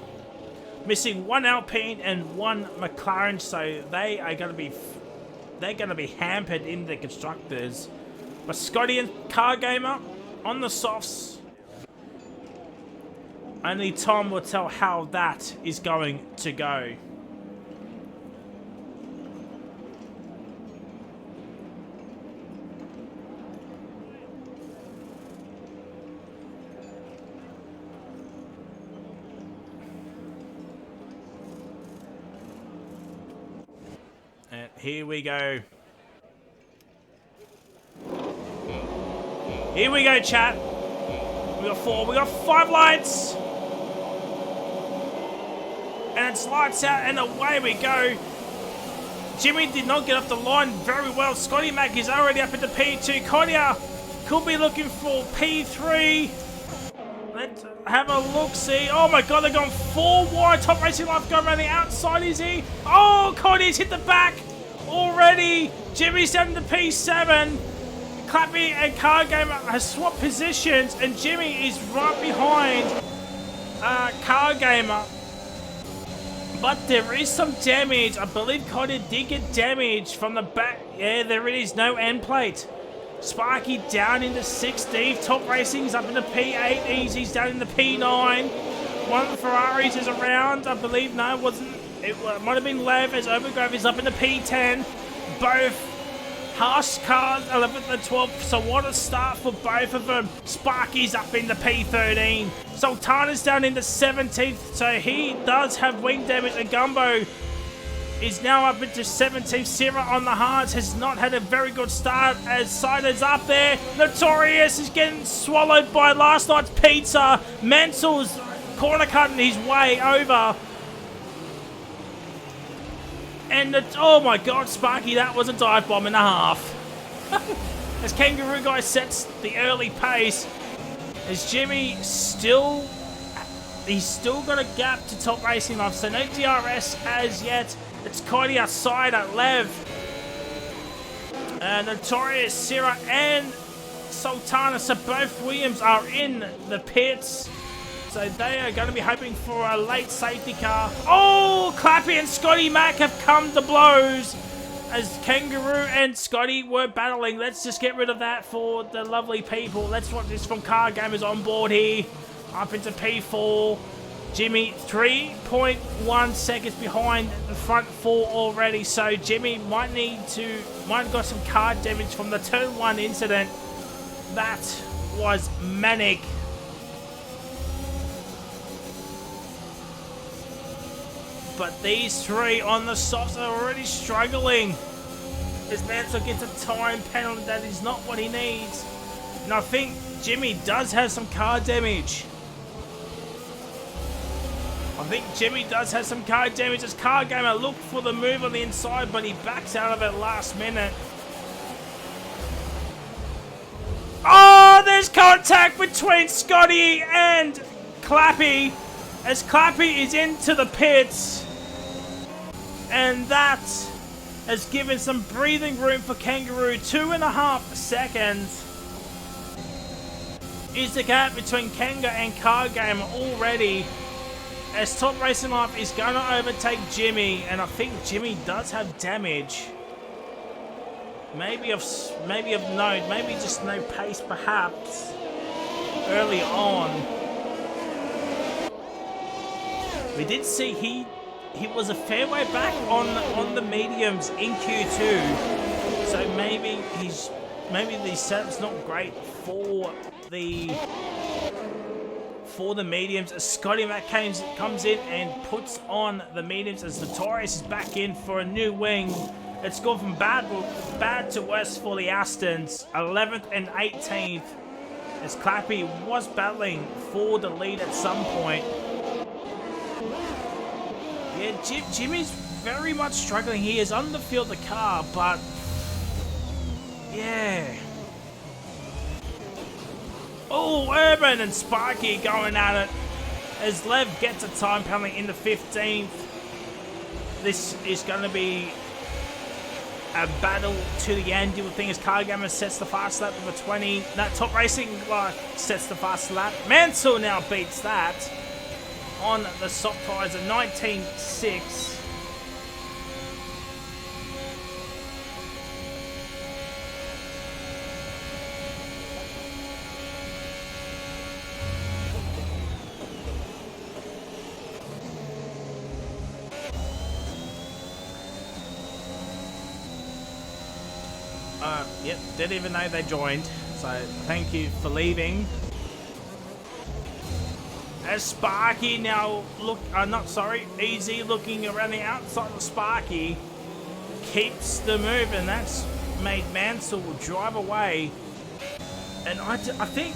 Missing 1 Alpine and 1 McLaren, so they are going to be hampered in the constructors. But Scotty and Car Gamer on the softs. Only time will tell how that is going to go. And here we go. Here we go, chat. We got 4, we got 5 lights. And it's lights out and away we go. Jimmy did not get off the line very well. Scotty Mac is already up into P2. Kodia could be looking for P3. Let's have a look, see. Oh my god, they're going 4 wide. Top Racing Life going around the outside, is he? Oh, Cody's hit the back already. Jimmy's down to P7. Clappy and Car Gamer has swapped positions, and Jimmy is right behind Car Gamer. But there is some damage. I believe Cody did get damage from the back. Yeah, there it is. No end plate. Sparky down into 16th. Top Racing's up into P8. Easy's down into P9. One of the Ferraris is around. I believe, no, it wasn't. It might have been Lev as Overgrove is up into P10. Both Harsh cars, 11th and 12th, so what a start for both of them. Sparky's up into P13. Sultana's down into 17th, so he does have wing damage, and Gumbo is now up into 17th. Sierra on the hards has not had a very good start as Cider's up there. Notorious is getting swallowed by last night's pizza. Mansel's corner cutting his way over. And oh my god, Sparky, that was a dive bomb and a half. As Kangaroo Guy sets the early pace, as Jimmy he's still got a gap to Top Racing Life, so no DRS as yet. It's Cody outside at Lev. Notorious, Sierra and Sultana, so both Williams are in the pits. So they are going to be hoping for a late safety car. Oh, Clappy and Scotty Mac have come to blows as Kangaroo and Scotty were battling. Let's just get rid of that for the lovely people. Let's watch this from Car Gamers on board here. Up into P4. Jimmy 3.1 seconds behind the front 4 already. So Jimmy might have got some car damage from the turn 1 incident. That was manic. But these 3 on the softs are already struggling. As Mansell gets a time penalty, that is not what he needs. And I think Jimmy does have some car damage. As Car Gamer looked for the move on the inside, but he backs out of it last minute. Oh, there's contact between Scotty and Clappy. As Clappy is into the pits. And that has given some breathing room for Kangaroo. 2.5 seconds is the gap between Kanga and Car Gamer already. As Top Racing Life is going to overtake Jimmy. And I think Jimmy does have damage. Maybe just no pace perhaps early on. We did see he was a fair way back on the mediums in Q2, so maybe the setup's not great for the mediums. As Scotty Mac comes in and puts on the mediums as Notorious is back in for a new wing. It's gone from bad to worse for the Astons, 11th and 18th. as Clappy was battling for the lead at some point. Yeah, Jimmy's very much struggling. He is on the field of the car, but yeah. Oh, Urban and Sparky going at it as Lev gets a time penalty in the 15th. This is going to be a battle to the end. You would think as Cargamer sets the fast lap with a 20. That Top Racing sets the fast lap. Mansell now beats that on the soft tyres at 19.6. Yep, didn't even know they joined, so thank you for leaving. As Sparky now Easy looking around the outside of Sparky, keeps the move, and that's made Mansell drive away. And I think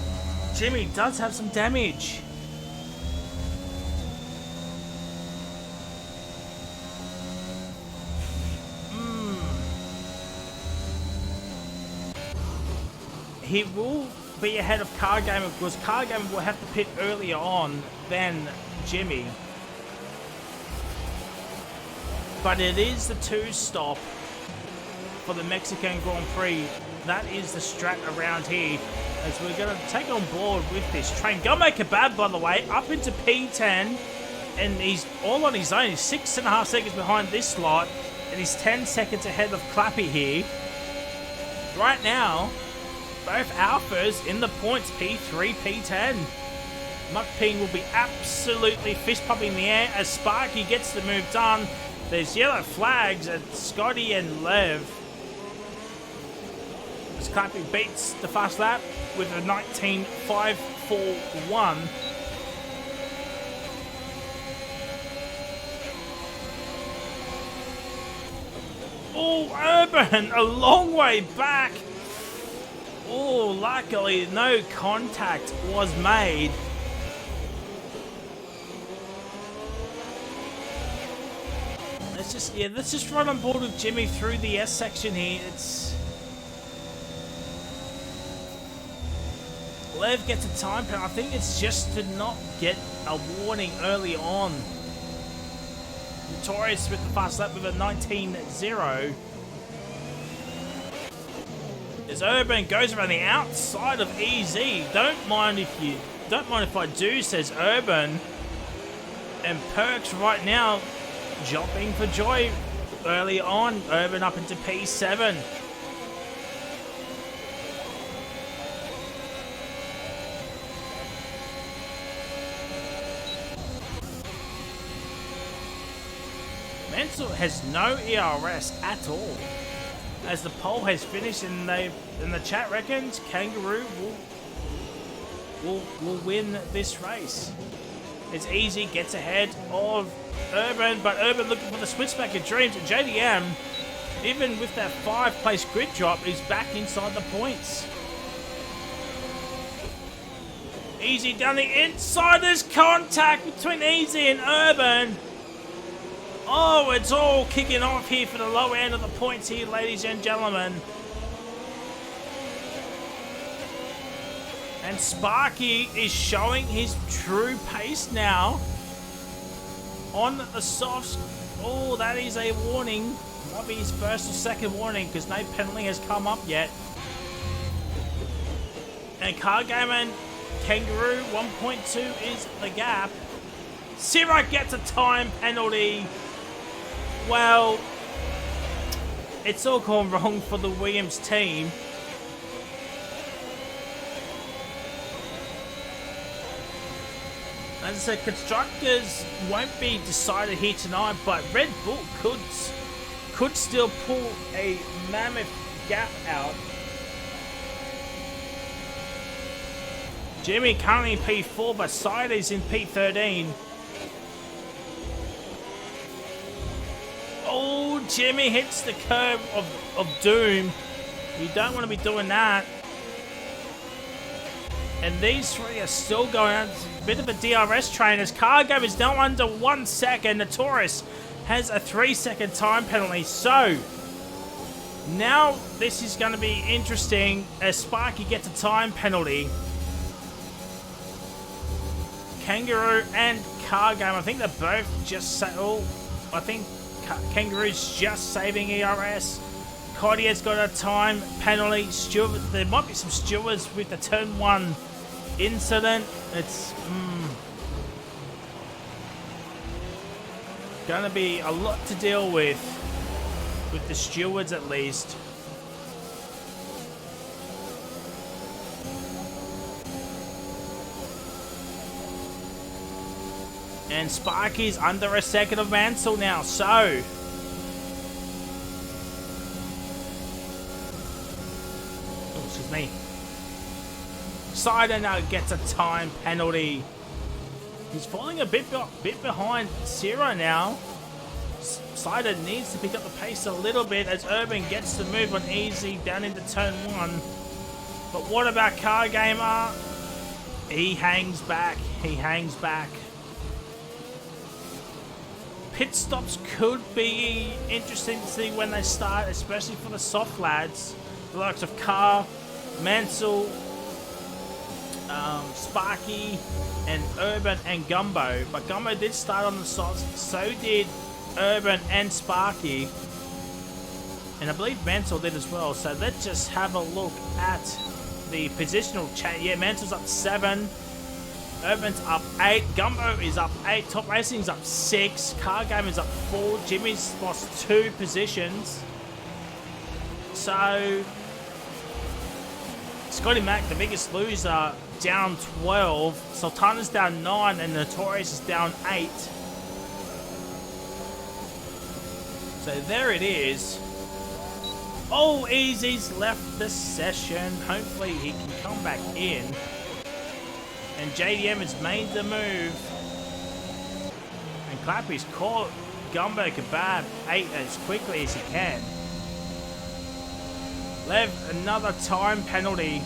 Jimmy does have some damage. He will be ahead of Cargamer because Cargamer will have to pit earlier on than Jimmy. But it is the 2-stop for the Mexican Grand Prix. That is the strat around here as we're going to take on board with this train. Gonna make a bad, by the way, up into P10, and he's all on his own. He's 6.5 seconds behind this slot, and he's 10 seconds ahead of Clappy here. Right now, both alphas in the points, P3, P10. Muck Ping will be absolutely fist pumping in the air as Sparky gets the move done. There's yellow flags at Scotty and Lev. As Clappy beats the fast lap with a 19.541. Oh, Urban, a long way back. Oh, luckily no contact was made. Let's just run on board with Jimmy through the S section here. Lev gets a time penalty. I think it's just to not get a warning early on. Notorious with the fast lap with a 19.0. As Urban goes around the outside of EZ. Don't mind if I do, says Urban. And Perks right now jumping for joy early on. Urban up into P7. Mansell has no ERS at all. As the poll has finished and the chat reckons Kangaroo will win this race. It's easy, gets ahead of Urban, but Urban looking for the switchback of dreams. And JDM, even with that 5-place grid drop, is back inside the points. Easy down the inside. There's contact between Easy and Urban. Oh, it's all kicking off here for the low end of the points here, ladies and gentlemen. And Sparky is showing his true pace now on the softs. Oh, that is a warning. Might be his first or second warning because no penalty has come up yet. And Cargamer and Kangaroo 1.2 is the gap. Zero gets a time penalty. Well, it's all gone wrong for the Williams team. As I said, constructors won't be decided here tonight, but Red Bull could still pull a mammoth gap out. Jimmy currently in P4, but Sides in P13. Oh, Jimmy hits the curve of doom. You don't want to be doing that. And these three are still going on a bit of a DRS train as Cargo is now under 1 second. Notorious has a 3-second time penalty. So now this is going to be interesting as Sparky gets a time penalty. Kangaroo and Cargo, I think they're both just... I think Kangaroo's just saving ERS. Cartier's got a time penalty. There might be some stewards with the turn 1 incident. It's going to be a lot to deal with the stewards at least. And Sparky's under a second of Mansell now, so... Oh, excuse me. Cider now gets a time penalty. He's falling a bit behind Zero now. Cider needs to pick up the pace a little bit as Urban gets the move on easy down into turn 1. But what about Car Gamer? He hangs back. He hangs back. Pit stops could be interesting to see when they start, especially for the soft lads. The likes of Carr, Mansell, Sparky, and Urban and Gumbo. But Gumbo did start on the softs, so did Urban and Sparky. And I believe Mansell did as well. So let's just have a look at the positional chat. Yeah, Mansell's up 7. Urban's up 8, Gumbo is up 8, Top Racing's up 6, Car Game is up 4, Jimmy's lost 2 positions. So, Scotty Mac, the biggest loser, down 12, Sultana's down 9, and Notorious is down 8. So there it is. Oh, Easy's left the session. Hopefully he can come back in. And JDM has made the move. And Clappy's caught Gumbo Kebab 8 as quickly as he can. Lev, another time penalty.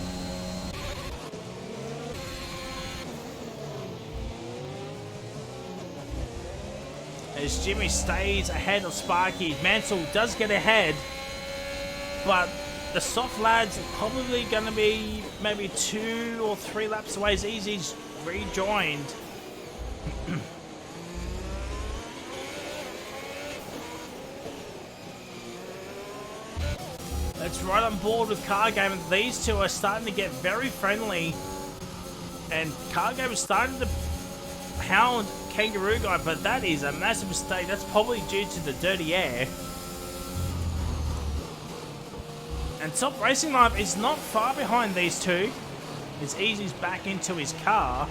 As Jimmy stays ahead of Sparky. Mansell does get ahead. But the soft lads are probably going to be maybe 2 or 3 laps away as Easy's rejoined. That's right on board with Car Game. These two are starting to get very friendly. And Car Game is starting to hound Kangaroo Guy, but that is a massive mistake. That's probably due to the dirty air. And Top Racing Live is not far behind these two. As Easy's back into his car.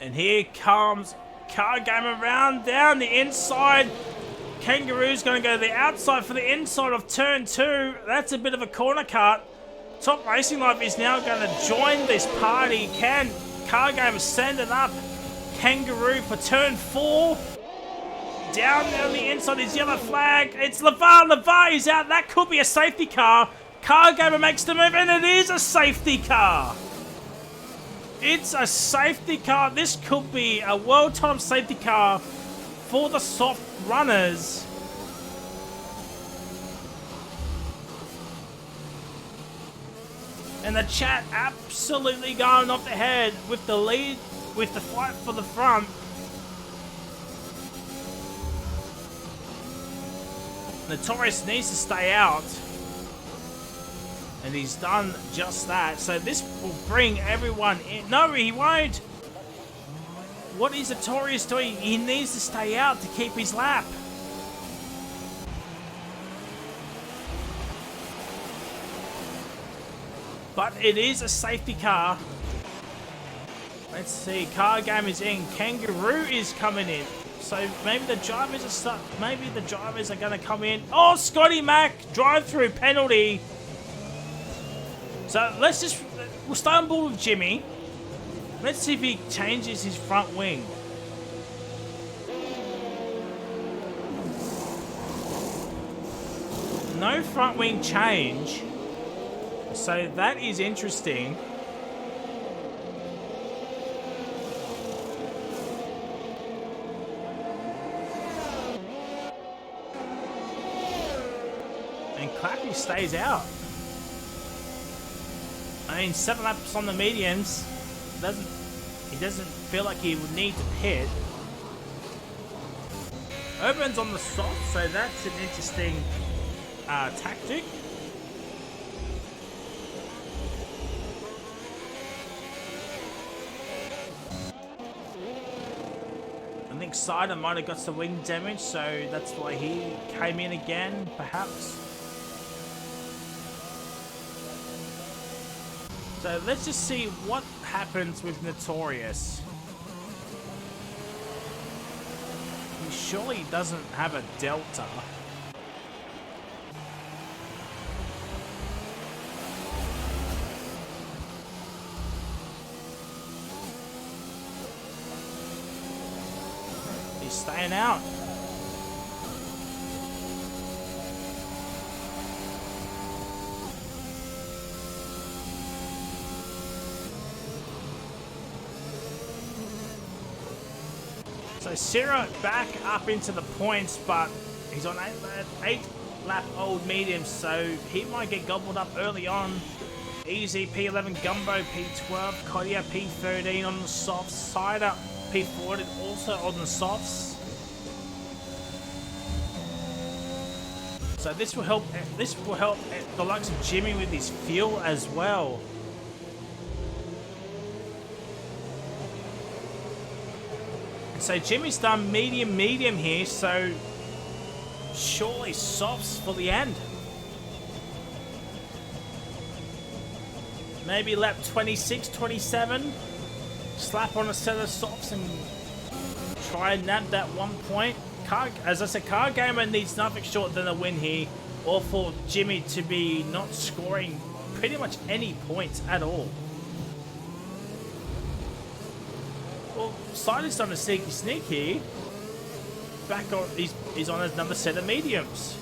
And here comes Car Game around down the inside. Kangaroo's going to go to the outside for the inside of turn 2. That's a bit of a corner cut. Top Racing Live is now going to join this party. Can Car Game send it up? Kangaroo for turn 4. Down the inside is yellow flag. It's Lavar. Lavar is out. That could be a safety car. Car Gamer makes the move, and it is a safety car. It's a safety car. This could be a world time safety car for the soft runners. And the chat absolutely going off the head with the lead, with the fight for the front. Notorious needs to stay out. And he's done just that. So this will bring everyone in. No, he won't. What is Notorious doing? He needs to stay out to keep his lap. But it is a safety car. Let's see. Car game is in. Kangaroo is coming in. So maybe the drivers are going to come in. Oh, Scotty Mac drive-through penalty. So we'll start on board with Jimmy. Let's see if he changes his front wing. No front wing change. So that is interesting. And Clappy stays out. I mean, 7 laps on the mediums. He doesn't feel like he would need to pit. Urban's on the soft, so that's an interesting tactic. I think Cider might have got some wing damage, so that's why he came in again, perhaps. So let's just see what happens with Notorious. He surely doesn't have a Delta. He's staying out. So Sierra back up into the points, but he's on 8 lap old mediums, so he might get gobbled up early on. Easy P11, Gumbo P12, Kodia P13 on the softs, Cider P14 also on the softs. So this will help the likes of Jimmy with his fuel as well. So Jimmy's done medium here, so surely softs for the end. Maybe lap 26, 27. Slap on a set of softs and try and nab that 1 point. As I said, Car Gamer needs nothing short than a win here, or for Jimmy to be not scoring pretty much any points at all. Well, Cider's done a sneaky sneak here. Back on, he's on another set of mediums.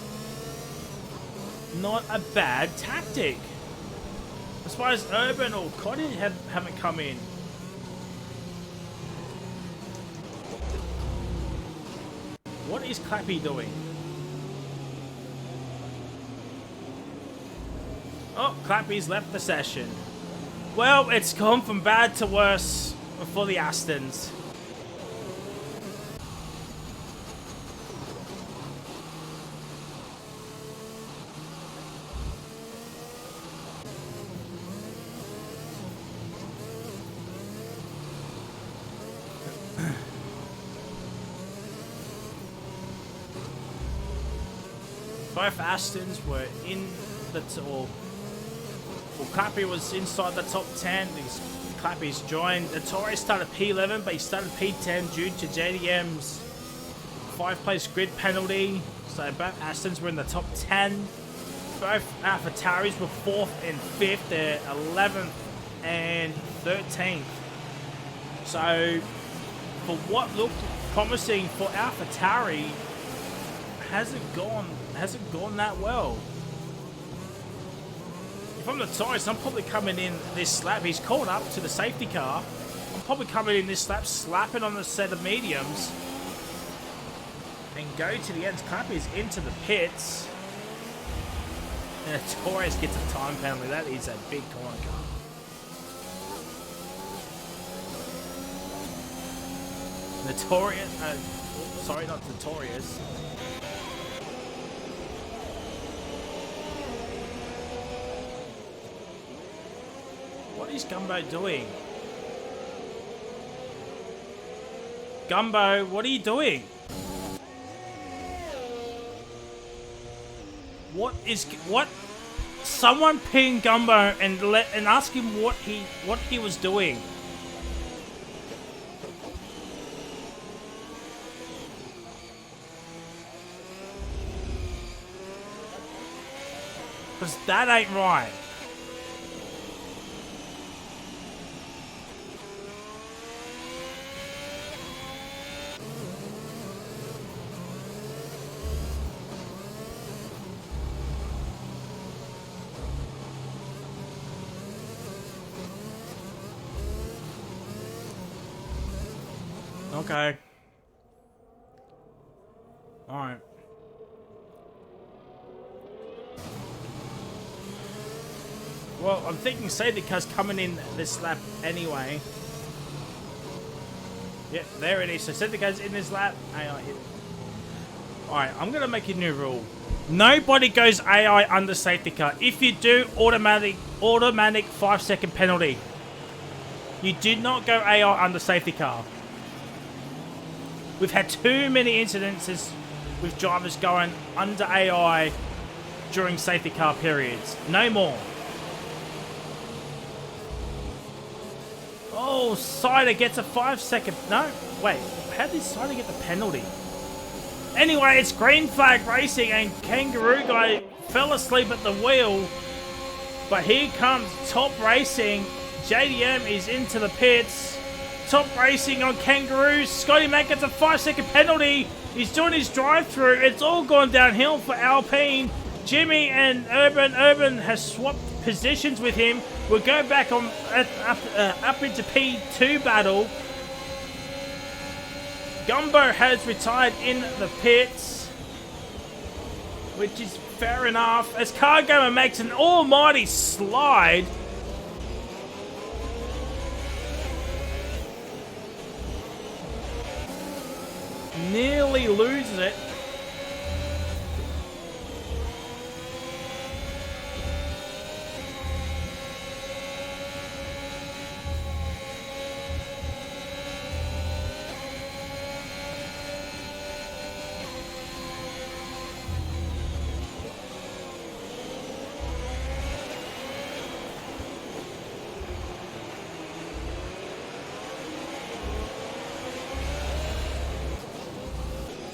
Not a bad tactic. As far as Urban or Cotty haven't come in. What is Clappy doing? Oh, Clappy's left the session. Well, it's gone from bad to worse for the Astons. Both Astons were in the well, Clappy was inside the top 10. Clappy's joined. Notorious started P11, but he started P10 due to JDM's 5-place grid penalty. So both Astons were in the top 10. Both AlphaTauris were 4th and 5th. They're 11th and 13th. So for what looked promising for AlphaTauri, hasn't gone that well. If I'm Notorious, I'm probably coming in this lap. He's caught up to the safety car. I'm probably coming in this lap, slapping on the set of mediums, and go to the ends. Clappy's into the pits. And Notorious gets a time penalty. That is a big corner car. Notorious. Sorry, not Notorious. What is Gumbo doing? Gumbo, what are you doing? What? Someone ping Gumbo and ask him what he was doing. Because that ain't right. Okay. Alright. Well, I'm thinking safety car's coming in this lap anyway. Yep, there it is. So safety car's in this lap. AI hit. Alright, I'm going to make a new rule. Nobody goes AI under safety car. If you do, automatic 5-second penalty. You do not go AI under safety car. We've had too many incidences with drivers going under AI during safety car periods. No more. Oh, Cider gets a 5-second... No, wait. How did Cider get the penalty? Anyway, it's green flag racing and Kangaroo Guy fell asleep at the wheel. But here comes Top Racing. JDM is into the pits. Top Racing on Kangaroo. Scotty Mac gets a 5-second penalty. He's doing his drive-through. It's all gone downhill for Alpine. Jimmy and Urban. Urban has swapped positions with him. We'll go back on up into P2 battle. Gumbo has retired in the pits, which is fair enough. As Cargamer makes an almighty slide. Nearly loses it.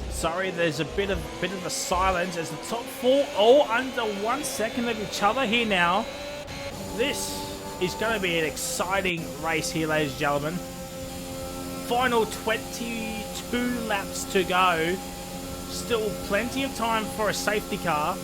Sorry, there's a bit of a silence as the top four all under 1 second of each other here now. This is going to be an exciting race here, ladies and gentlemen. Final 22 laps to go. Still plenty of time for a safety car.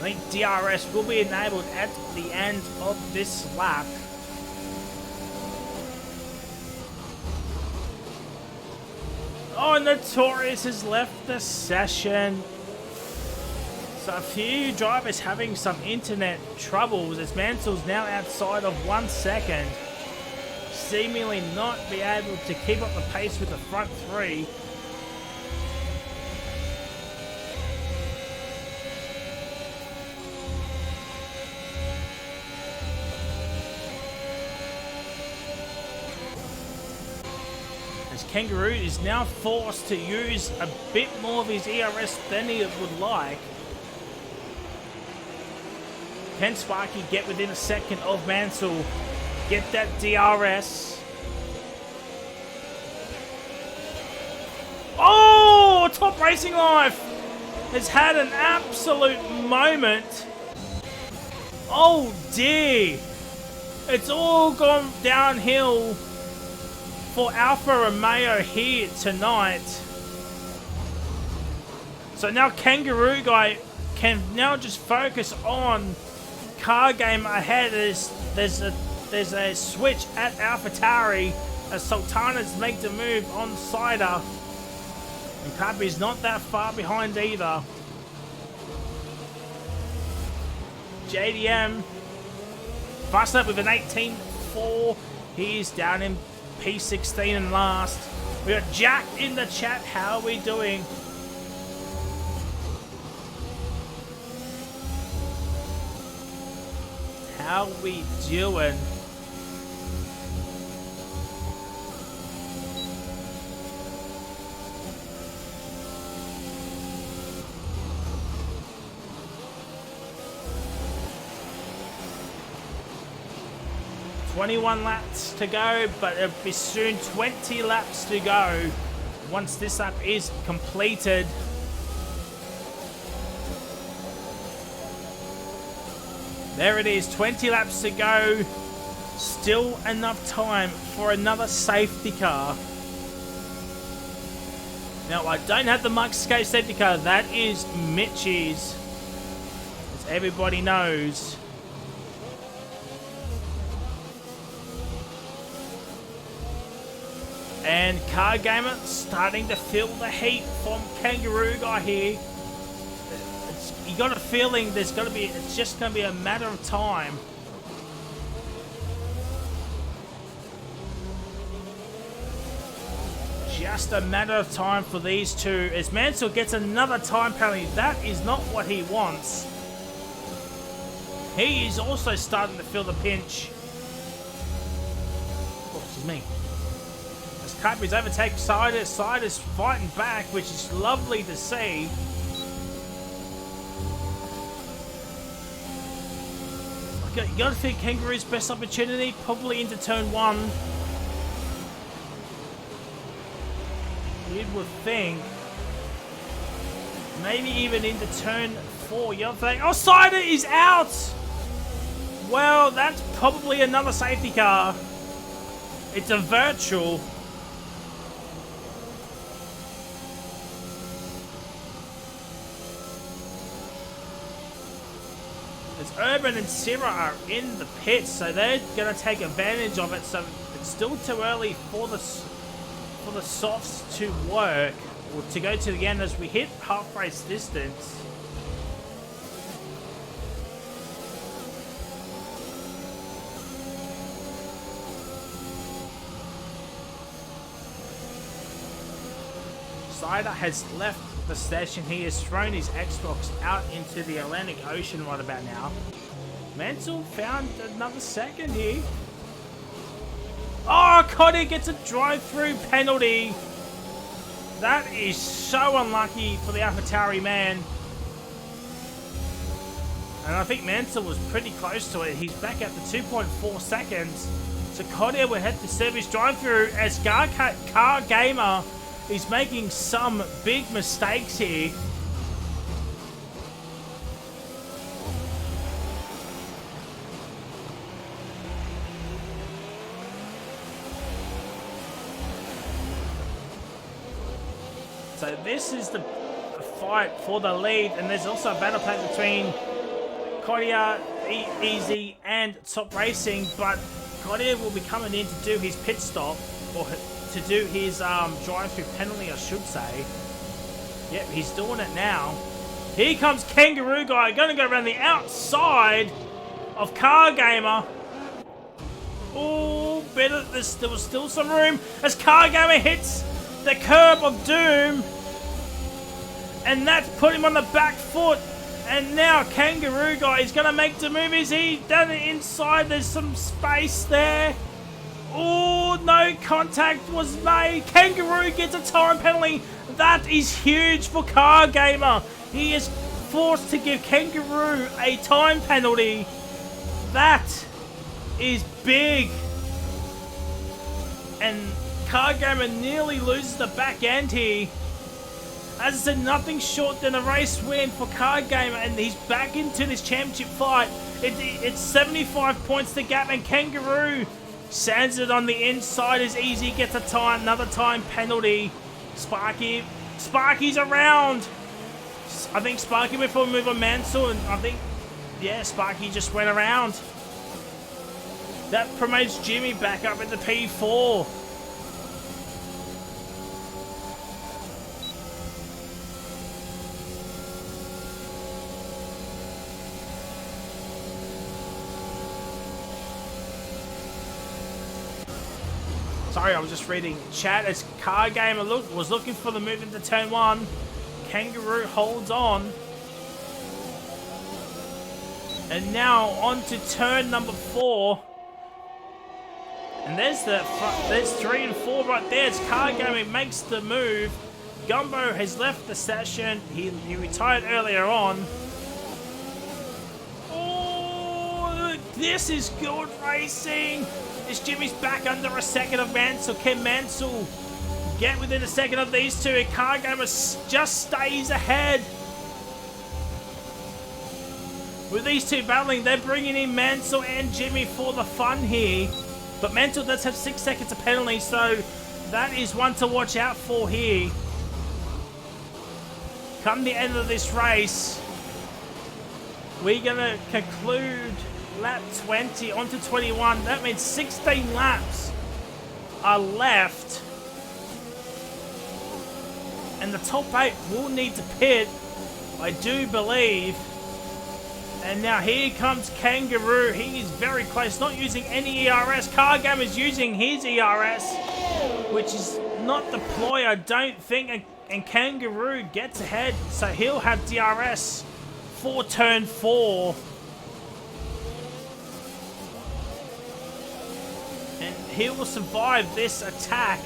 I think DRS will be enabled at the end of this lap. Oh, Notorious has left the session. So a few drivers having some internet troubles as Mansell's now outside of 1 second. Seemingly not be able to keep up the pace with the front three. Kangaroo is now forced to use a bit more of his ERS than he would like. Can Sparky get within a second of Mansell? Get that DRS. Oh! Top Racing Life has had an absolute moment. Oh dear. It's all gone downhill for Alfa Romeo here tonight. So now Kangaroo Guy can now just focus on car game ahead. There's a switch at AlphaTauri as Sultanas make the move on Cider. And Clappy's not that far behind either. JDM fast up with an 18.4. He's down in P16 and last. We got Jack in the chat. How are we doing? How we doing? 21 laps to go, but it'll be soon 20 laps to go once this lap is completed. There it is, 20 laps to go. Still enough time for another safety car. Now, I don't have the Max Escape safety car. That is Mitchie's, as everybody knows. And Car Gamer starting to feel the heat from Kangaroo Guy here. You got a feeling it's just going to be a matter of time. Just a matter of time for these two. As Mansell gets another time penalty, that is not what he wants. He is also starting to feel the pinch. Oh, excuse me. As Capy's overtake side is fighting back, which is lovely to see. You gotta think Kangaroo's best opportunity, probably into turn 1. You would think. Maybe even into turn 4. You're thinking, oh, Cider is out! Well, that's probably another safety car. It's a virtual. As Urban and Sierra are in the pits, so they're going to take advantage of it. So it's still too early for the softs to work, or to go to the end as we hit half race distance. Cider has left the station. He has thrown his Xbox out into the Atlantic Ocean right about now. Mansell found another second here. Oh, Cody gets a drive-through penalty. That is so unlucky for the AlphaTauri man. And I think Mansell was pretty close to it. He's back at the 2.4 seconds. So Cody will head to service drive-through as Car Gamer is making some big mistakes here. So this is the fight for the lead, and there's also a battle plan between Kodia, Easy, and Top Racing, but Kodia will be coming in to do his pit stop, or to do his drive-through penalty, I should say. Yep, he's doing it now. Here comes Kangaroo Guy, going to go around the outside of Car Gamer. Oh, better. There was still some room as Car Gamer hits the curb of doom, and that's put him on the back foot. And now Kangaroo Guy is going to make the move. Is he down the inside? There's some space there. Oh, no contact was made. Kangaroo gets a time penalty. That is huge for Car Gamer. He is forced to give Kangaroo a time penalty. That is big. And Car Gamer nearly loses the back end here. As I said, nothing short than a race win for Car Gamer, and he's back into this championship fight. It's 75 points to gap, and Kangaroo sands it on the inside as Easy gets another time penalty. Sparky's around. I think Sparky went for a move on Mansell, and I think, yeah, Sparky just went around. That promotes Jimmy back up at the P4. Sorry, I was just reading chat as Car Gamer was looking for the move into turn 1. Kangaroo holds on. And now on to turn number 4. And there's 3 and 4 right there as Car Gamer makes the move. Gumbo has left the session. He retired earlier on. Oh, This is good racing. This Jimmy's back under a second of Mansell. Can Mansell get within a second of these two? Car Gamer just stays ahead. With these two battling, they're bringing in Mansell and Jimmy for the fun here. But Mansell does have 6 seconds of penalty, so that is one to watch out for here. Come the end of this race, we're going to conclude lap 20 onto 21. That means 16 laps are left. And the top 8 will need to pit, I do believe. And now here comes Kangaroo. He is very close, not using any ERS. Cargam is using his ERS, which is not the ploy, I don't think. And Kangaroo gets ahead, so he'll have DRS for turn 4. And he will survive this attack.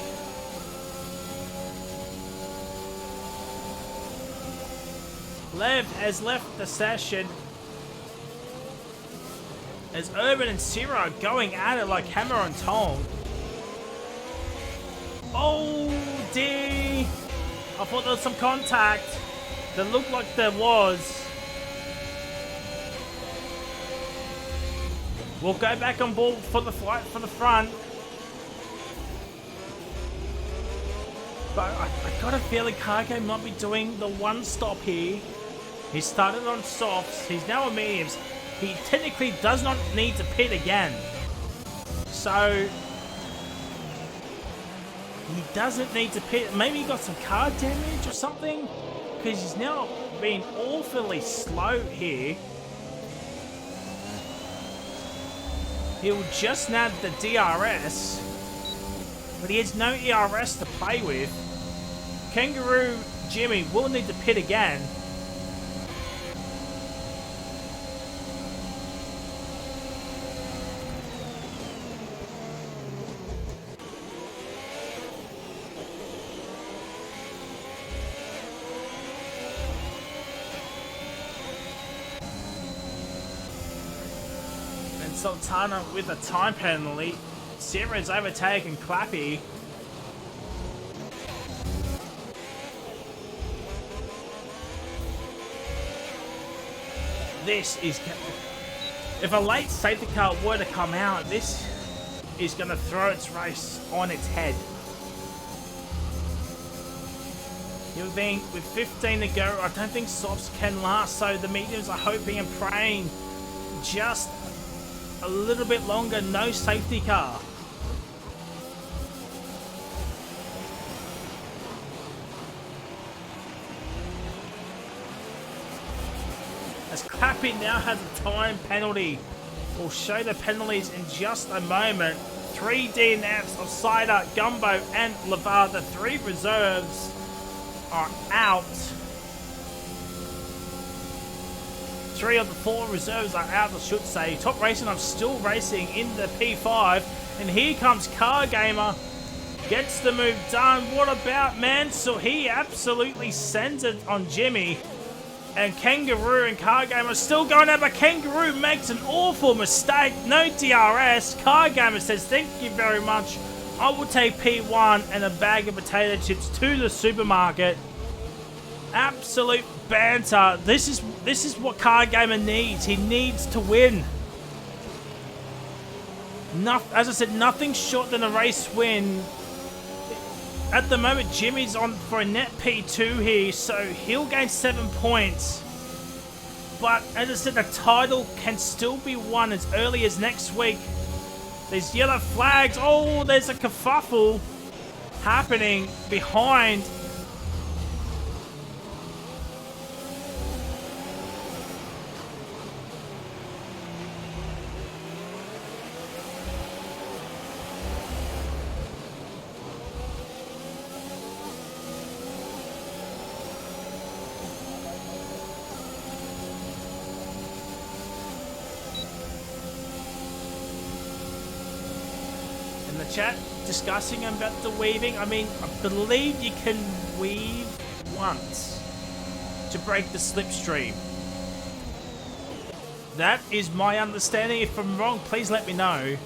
Lev has left the session as Urban and Sierra are going at it like hammer and tong. Oh dear! I thought there was some contact. That looked like there was. We'll go back on board for the fight for the front. But I got a feeling Cargo might be doing the one stop here. He started on softs. He's now on mediums. He technically does not need to pit again. So he doesn't need to pit. Maybe he got some car damage or something, because he's now being awfully slow here. He'll just nab the DRS, but he has no ERS to play with. Kangaroo Jimmy will need to pit again. Sultana with a time penalty. Sierra's overtaken Clappy. This is... If a late safety car were to come out, this is going to throw its race on its head. You're being with 15 to go. I don't think softs can last, so the mediums are hoping and praying just a little bit longer. No safety car. As Clappy now has a time penalty. We'll show the penalties in just a moment. 3 DNFs of Cider, Gumbo and Lavar. The 3 reserves are out. 3 of the 4 reserves are out, I should say. Top Racing, I'm still racing in the P5. And here comes Car Gamer. Gets the move done. What about Mansell? He absolutely sends it on Jimmy. And Kangaroo and Car Gamer still going out, but Kangaroo makes an awful mistake. No DRS. Car Gamer says, thank you very much. I will take P1 and a bag of potato chips to the supermarket. Absolute banter. This is what Car Gamer needs. He needs to win. As I said, nothing short than a race win. At the moment, Jimmy's on for a net P2 here, so he'll gain 7 points. But as I said, the title can still be won as early as next week. There's yellow flags. Oh, there's a kerfuffle happening behind. Chat discussing about the weaving. I mean, I believe you can weave once to break the slipstream. That is my understanding. If I'm wrong, please let me know.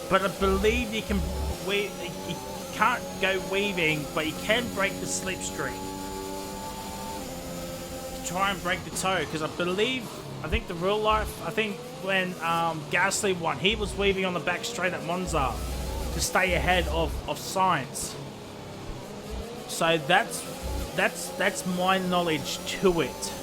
But I believe you can weave. You can't go weaving, but you can break the slipstream. Try and break the toe, because I think the real life, I think when Gasly won, he was weaving on the back straight at Monza to stay ahead of Sainz. So that's my knowledge to it.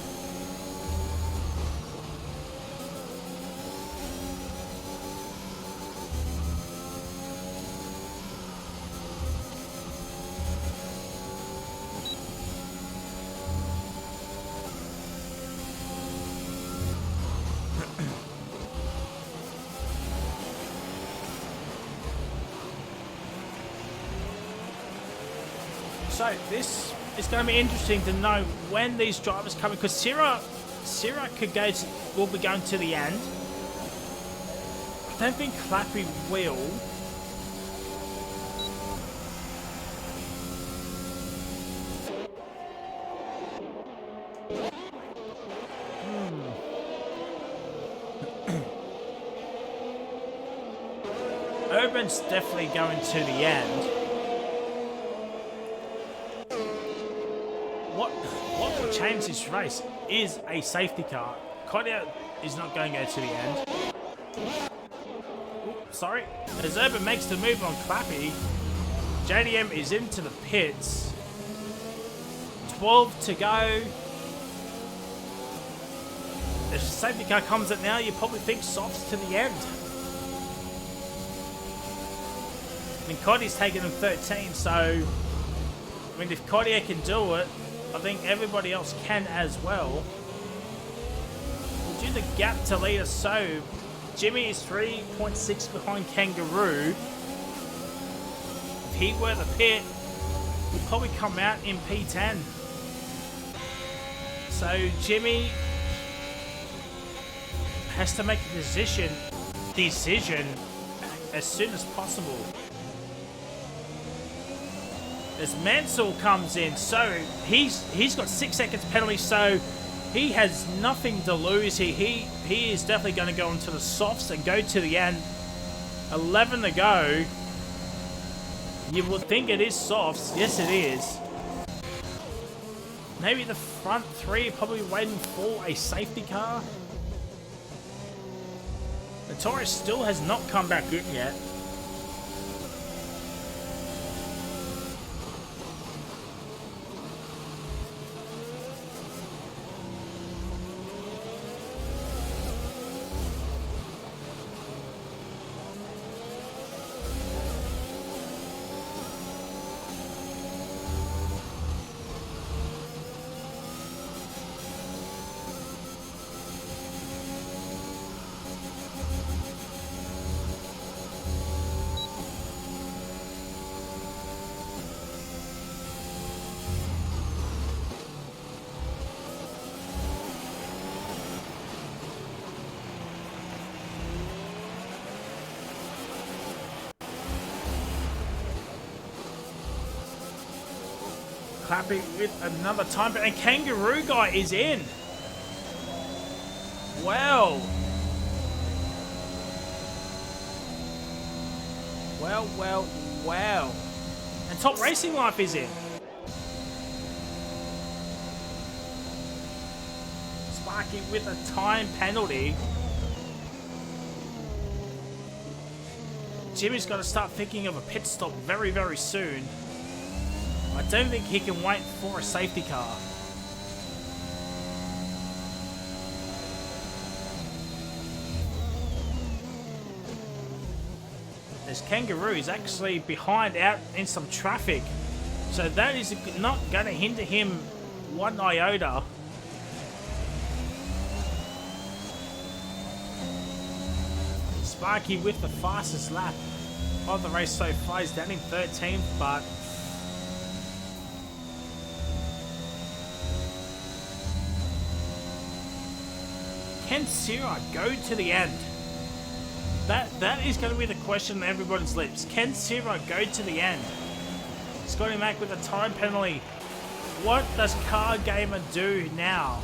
So this is going to be interesting to know when these drivers come in, because Sierra will be going to the end. I don't think Clappy will. Urban's definitely going to the end. What will change this race is a safety car. Kodiak is not going to go to the end. Oops, sorry. As Urban makes the move on Clappy, JDM is into the pits. 12 to go. If the safety car comes in now, you probably think softs to the end. I mean, Coddy's taken him 13, so I mean, if Kodiak can do it, I think everybody else can as well. Due to the gap to leader, so Jimmy is 3.6 behind Kangaroo. If he were the pit, he'd probably come out in P10. So Jimmy has to make a decision as soon as possible. As Mansell comes in, so he's got 6 seconds penalty, so he has nothing to lose here. He is definitely going to go into the softs and go to the end. 11 to go. You would think it is softs. Yes, it is. Maybe the front three are probably waiting for a safety car. The Taurus still has not come back in yet. Clappy with another time, and Kangaroo guy is in. Well. Well. And Top Racing Life is in. Sparky with a time penalty. Jimmy's got to start thinking of a pit stop very, very soon. I don't think he can wait for a safety car. As Kangaroo is actually behind out in some traffic. So that is not going to hinder him one iota. Sparky with the fastest lap of the race so far. He's down in 13th, but can Sierra go to the end? That is going to be the question on everybody's lips. Can Sierra go to the end? Scotty Mac with a time penalty. What does Car Gamer do now?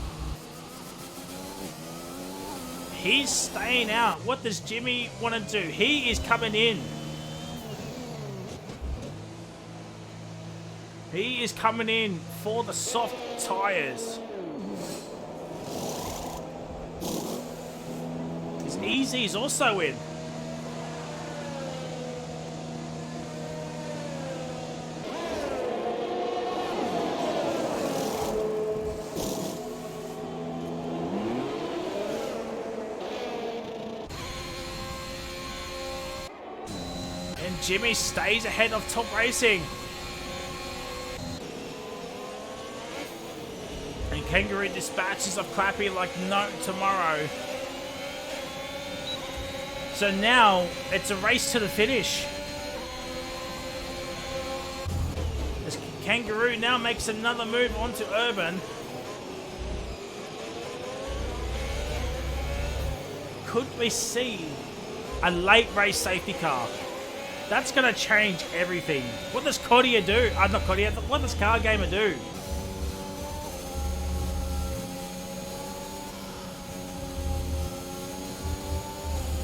He's staying out. What does Jimmy want to do? He is coming in. He is coming in for the soft tyres. His easy is also in. And Jimmy stays ahead of Top Racing. And Kangaroo dispatches of Clappy like no tomorrow. So now it's a race to the finish. As Kangaroo now makes another move onto Urban. Could we see a late race safety car? That's going to change everything. What does Cordia do? Not Cordia. What does Car Gamer do?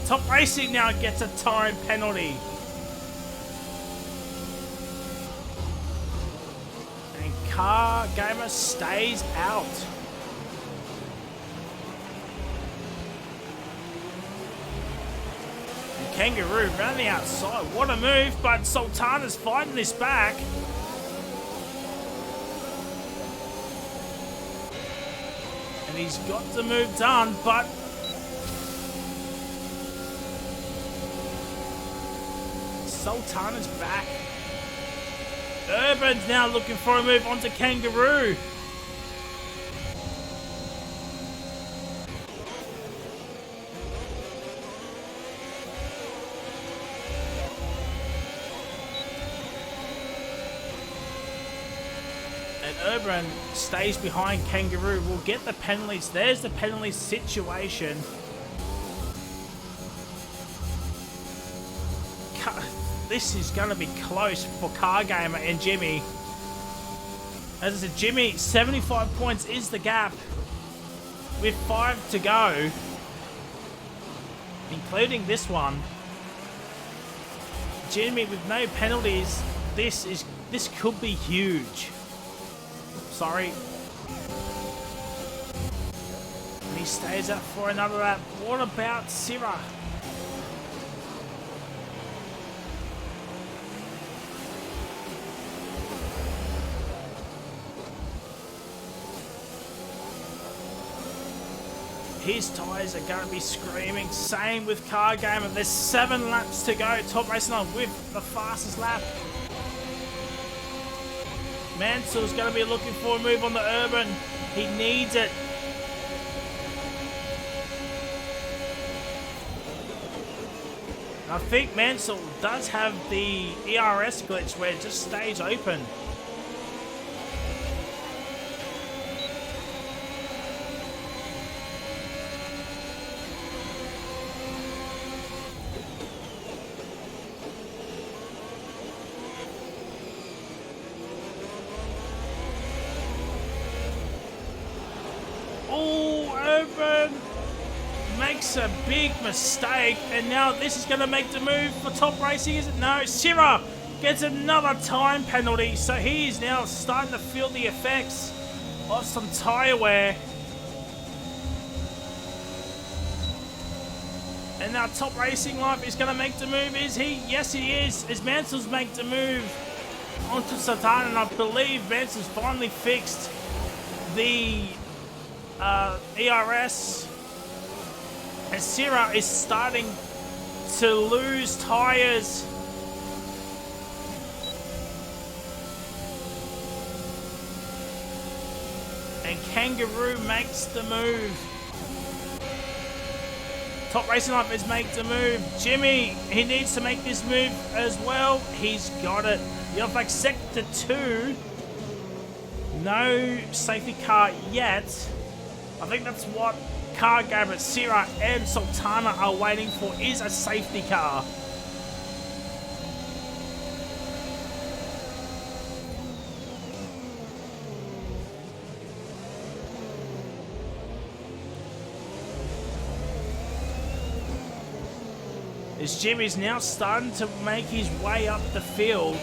Top Racing now gets a time penalty. And Car Gamer stays out. And Kangaroo around the outside. What a move, but Sultana's fighting this back. And he's got the move done, but Sultana's back. Urban's now looking for a move onto Kangaroo. And Urban stays behind Kangaroo. We'll get the penalties. There's the penalty situation. This is going to be close for Car Gamer and Jimmy. As I said, Jimmy, 75 points is the gap. With 5 to go, including this one. Jimmy with no penalties. This could be huge. Sorry. And he stays up for another lap. What about Syrah? His tyres are going to be screaming. Same with Car Gamer. There's 7 laps to go. Top Racing on with the fastest lap. Mansell's going to be looking for a move on the Urban. He needs it. I think Mansell does have the ERS glitch where it just stays open. Makes a big mistake, and now this is going to make the move for Top Racing, is it? No, Syrah gets another time penalty, so he is now starting to feel the effects of some tyre wear. And now Top Racing Life is going to make the move, is he? Yes, he is, as Mansell's make the move onto Satan, and I believe Mansell's finally fixed the ERS. And Syrah is starting to lose tyres. And Kangaroo makes the move. Top Racing Life has made the move. Jimmy, he needs to make this move as well. He's got it. Yellow Sector 2. No safety car yet. I think that's what Car Gamer, Syrah and Sultana are waiting for, is a safety car. As Jimmy's now starting to make his way up the field.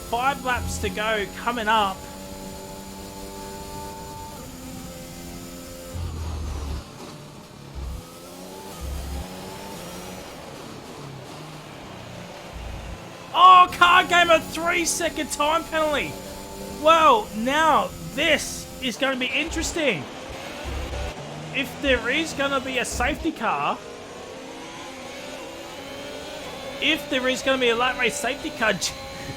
5 laps to go coming up. Oh, car game a 3-second time penalty. Well, now this is going to be interesting. If there is going to be a safety car, if there is going to be a late race safety car,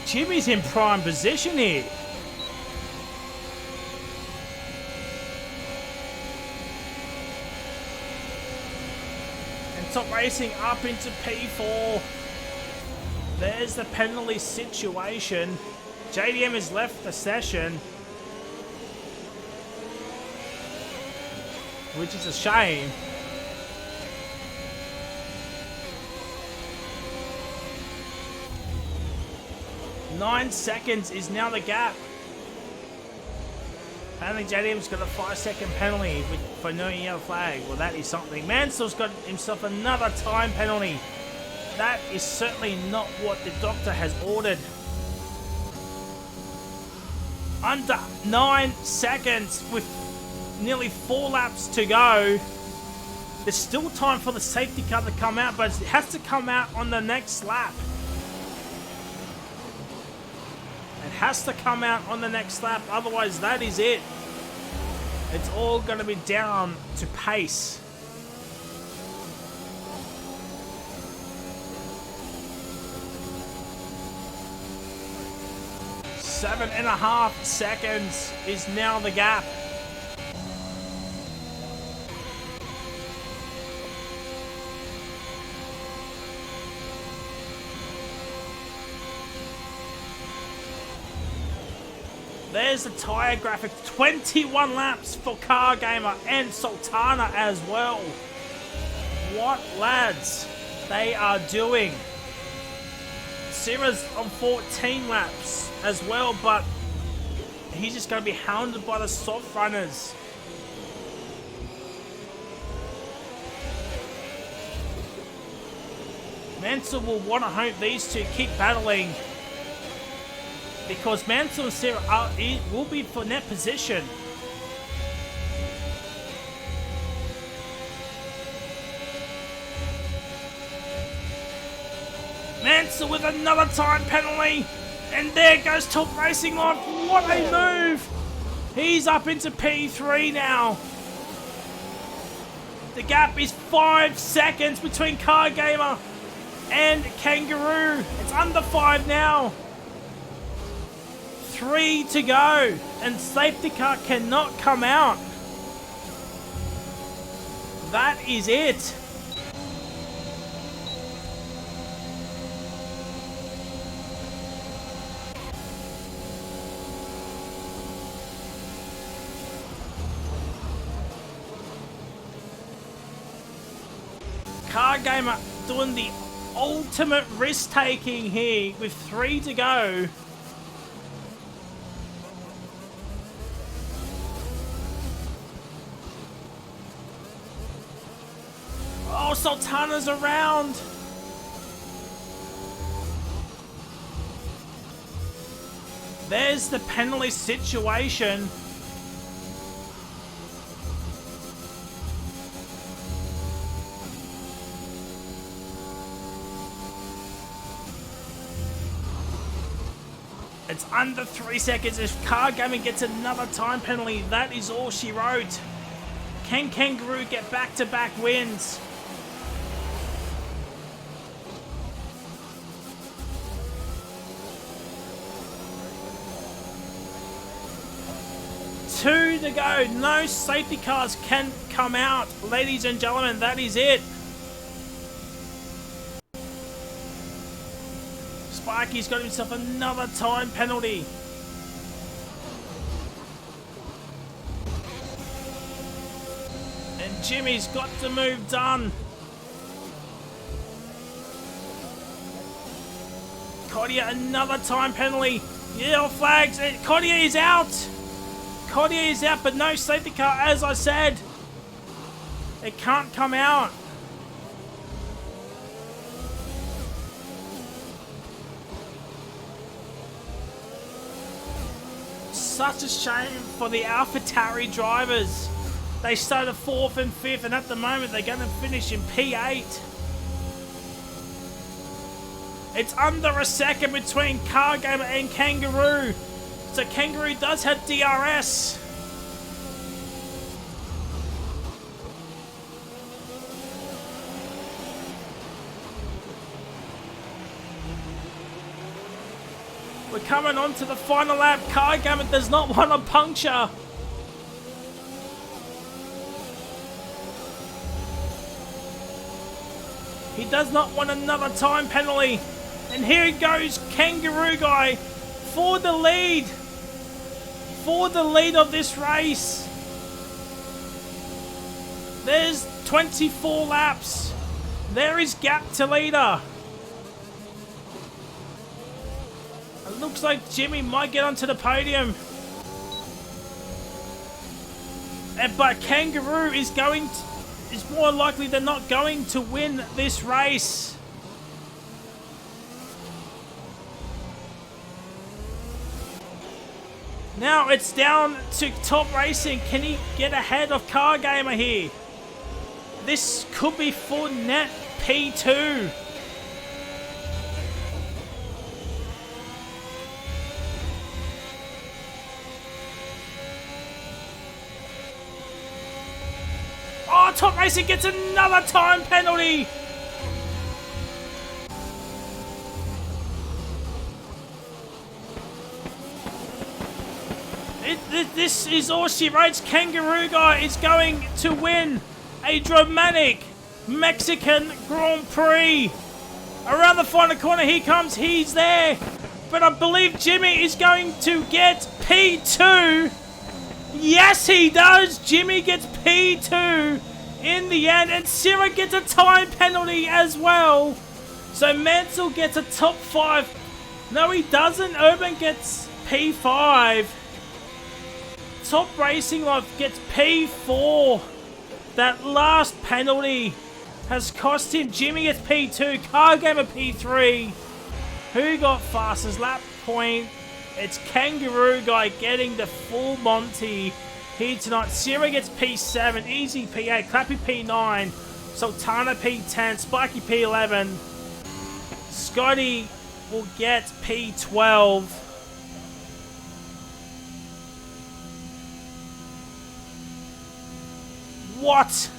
Jimmy's in prime position here. And Top Racing up into P4. There's the penalty situation. JDM has left the session, which is a shame. Nine seconds is now the gap. Apparently JDM's got a 5-second penalty for no yellow flag. Well, that is something. Mansell's got himself another time penalty. That is certainly not what the doctor has ordered. Under 9 seconds with nearly 4 laps to go. There's still time for the safety car to come out, but it has to come out on the next lap. It has to come out on the next lap, otherwise that is it. It's all going to be down to pace. Seven and a half seconds is now the gap. There's the tyre graphic. 21 laps for Car Gamer and Sultana as well. What lads they are doing. Sira's on 14 laps as well, but he's just going to be hounded by the soft runners. Mansell will want to hope these two keep battling, because Mansell and Sira will be for net position. Mansell with another time penalty. And there goes Top Racing Live. What a move. He's up into P3 now. The gap is 5 seconds between Car Gamer and Kangaroo. It's under 5 now. 3 to go. And safety car cannot come out. That is it. Car Gamer doing the ultimate risk taking here with 3 to go. Oh, Sultana's around. There's the penalty situation. It's under 3 seconds. If Car Gaming gets another time penalty, that is all she wrote. Can Kangaroo get back-to-back wins? Two to go. No safety cars can come out. Ladies and gentlemen, that is it. Sparky's got himself another time penalty. And Jimmy's got the move done. Kodia, another time penalty. Yellow flags. Kodia is out. Cordier is out, but no safety car, as I said. It can't come out. Such a shame for the AlphaTauri drivers. They started 4th and 5th, and at the moment they're going to finish in P8. It's under a second between Car Gamer and Kangaroo. So Kangaroo does have DRS. We're coming on to the final lap. Car Gamer does not want a puncture. He does not want another time penalty. And here goes Kangaroo Guy for the lead. For the lead of this race. There's 24 laps. There is gap to leader. It looks like Jimmy might get onto the podium. But Kangaroo is more likely than not going to win this race. Now it's down to Top Racing. Can he get ahead of Car Gamer here? This could be for net P2. Oh, Top Racing gets another time penalty. This is all she writes. Kangaroo Guy is going to win a dramatic Mexican Grand Prix. Around the final corner he comes. He's there. But I believe Jimmy is going to get P2. Yes, he does. Jimmy gets P2 in the end. And Sierra gets a time penalty as well. So Mansell gets a top 5. No, he doesn't. Urban gets P5. Top Racing Life gets P4. That last penalty has cost him. Jimmy gets P2. Car Gamer P3. Who got fastest lap point? It's Kangaroo Guy getting the full Monty here tonight. Sierra gets P7. Easy P8. Clappy P9. Sultana P10. Spiky P11. Scotty will get P12. What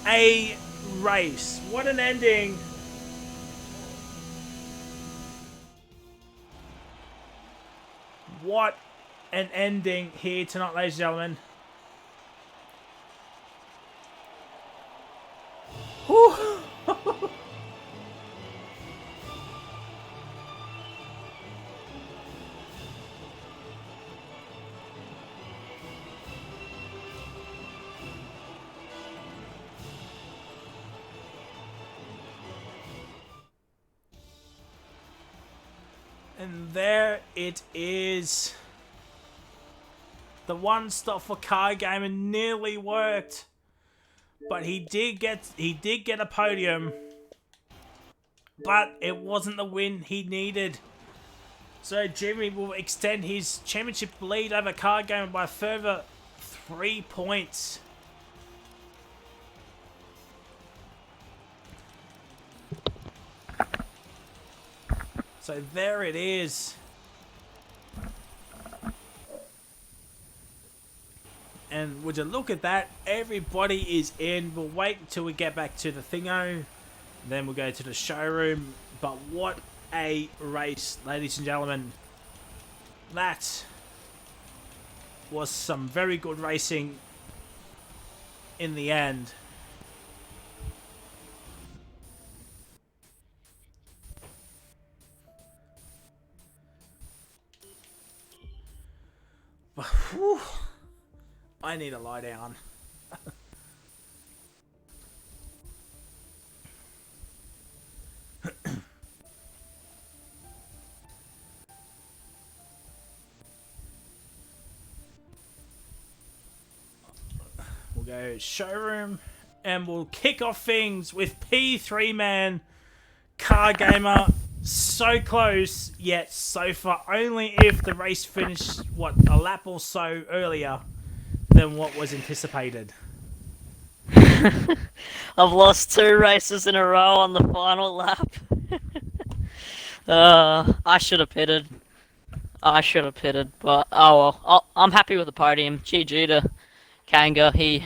a race. What an ending. What an ending here tonight, ladies and gentlemen. Whew. And there it is. The one stop for Car Gamer nearly worked. But he did get a podium. But it wasn't the win he needed. So Jimmy will extend his championship lead over Car Gamer by a further 3 points. So there it is. And would you look at that? Everybody is in. We'll wait until we get back to the thingo. Then we'll go to the showroom. But what a race, ladies and gentlemen. That was some very good racing in the end. Whew. I need to lie down. go showroom, and we'll kick off things with P3 Man Car Gamer. So close, yet so far only if the race finished, a lap or so earlier than what was anticipated. I've lost 2 races in a row on the final lap. I should have pitted. But oh well. I'm happy with the podium. GG to Kanga. He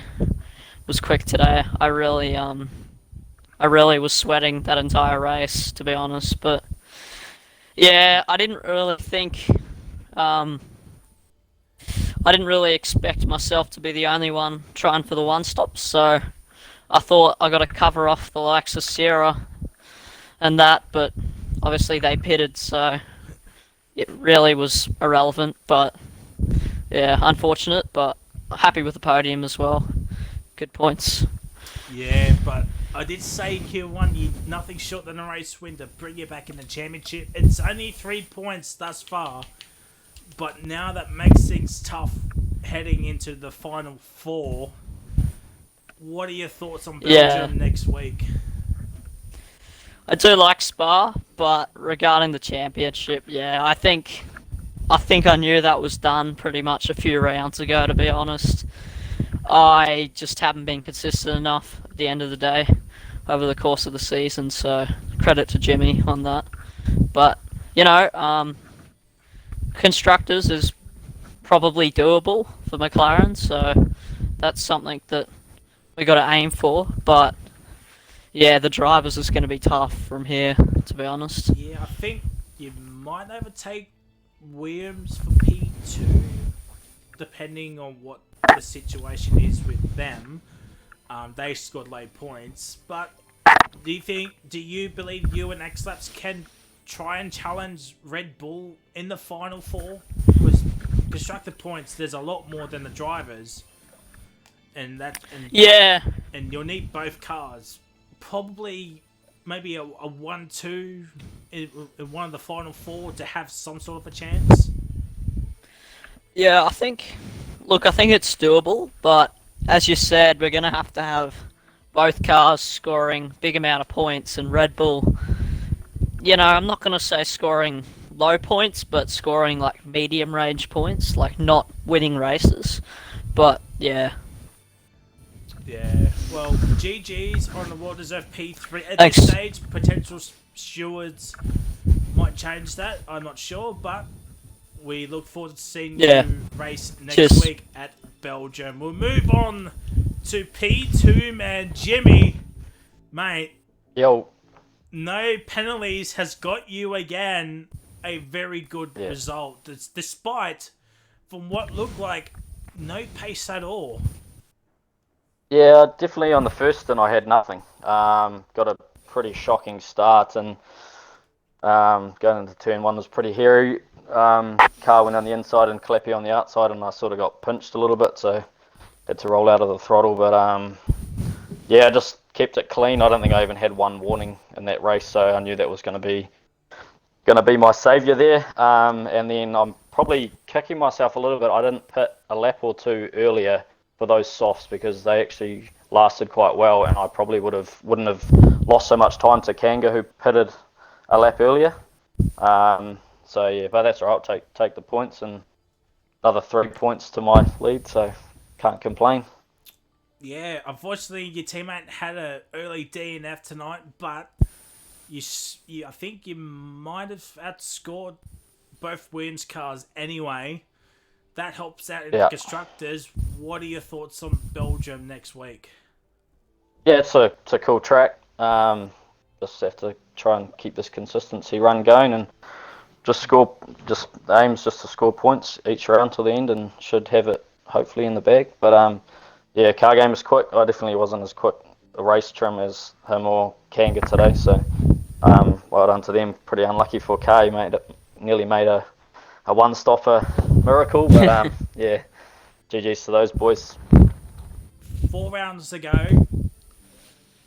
was quick today. I really was sweating that entire race, to be honest. But yeah, I didn't really expect myself to be the only one trying for the one stop. So I thought I got to cover off the likes of Sierra and that, but obviously they pitted, so it really was irrelevant. But yeah, unfortunate, but happy with the podium as well. Good points. Yeah, but I did say Q1, you nothing short than a race win to bring you back in the championship. It's only 3 points thus far, but now that makes things tough heading into the final 4. What are your thoughts on Belgium next week? I do like Spa, but regarding the championship, I think I knew that was done pretty much a few rounds ago, to be honest. I just haven't been consistent enough at the end of the day over the course of the season, so credit to Jimmy on that. But, Constructors is probably doable for McLaren, so that's something that we got to aim for. But yeah, the drivers is going to be tough from here, to be honest. Yeah, I think you might overtake Williams for P2, depending on what the situation is with them. They scored low points, but do you believe you and X-Laps can try and challenge Red Bull in the final 4? Because constructor points, there's a lot more than the drivers, and you'll need both cars. Probably maybe a 1-2 in one of the final 4 to have some sort of a chance. Yeah, I think it's doable, but as you said, we're going to have both cars scoring big amount of points, and Red Bull, I'm not going to say scoring low points, but scoring like medium range points, like not winning races. But yeah. Yeah, well, GG's on the well-deserved P3. At Thanks. This stage, potential stewards might change that, I'm not sure, but we look forward to seeing you race next week at Belgium. We'll move on to P2, man. Jimmy, mate. Yo. No penalties has got you again a very good result, despite, from what looked like, no pace at all. Yeah, definitely on the first stint I had nothing. Got a pretty shocking start, and going into turn 1 was pretty hairy. Car went on the inside and Clappy on the outside, and I sort of got pinched a little bit, so had to roll out of the throttle. But I just kept it clean. I don't think I even had one warning in that race, so I knew that was going to be my saviour there. And then I'm probably kicking myself a little bit. I didn't pit a lap or 2 earlier for those softs, because they actually lasted quite well, and I probably wouldn't have lost so much time to Kanga, who pitted a lap earlier. So yeah, but that's all right. I'll take the points, and another 3 points to my lead, so can't complain. Yeah, unfortunately your teammate had an early DNF tonight, but I think you might have outscored both Williams cars anyway. That helps out in the constructors. What are your thoughts on Belgium next week? Yeah, it's a cool track. Just have to try and keep this consistency run going, and aims just to score points each round till the end, and should have it hopefully in the bag. But car game is quick. I definitely wasn't as quick a race trim as him or Kanga today, so well done to them. Pretty unlucky for Car. He nearly made a one-stopper miracle, but GG's to those boys. 4 rounds to go.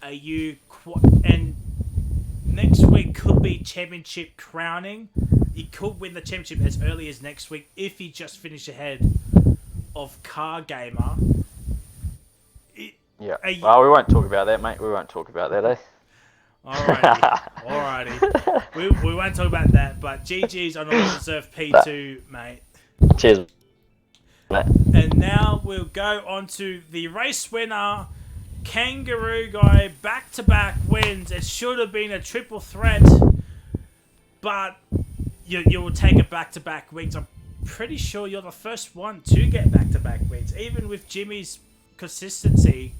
And next week could be championship crowning. You could win the championship as early as next week if you just finish ahead of Car Gamer. Well, we won't talk about that, mate. We won't talk about that, eh? Alrighty. We won't talk about that, but GG's on a well-deserved P2, mate. Cheers, mate. And now we'll go on to the race winner, Kangaroo Guy, back-to-back wins. It should have been a triple threat, but you will take a back-to-back wins. I'm pretty sure you're the first one to get back-to-back wins. Even with Jimmy's consistency,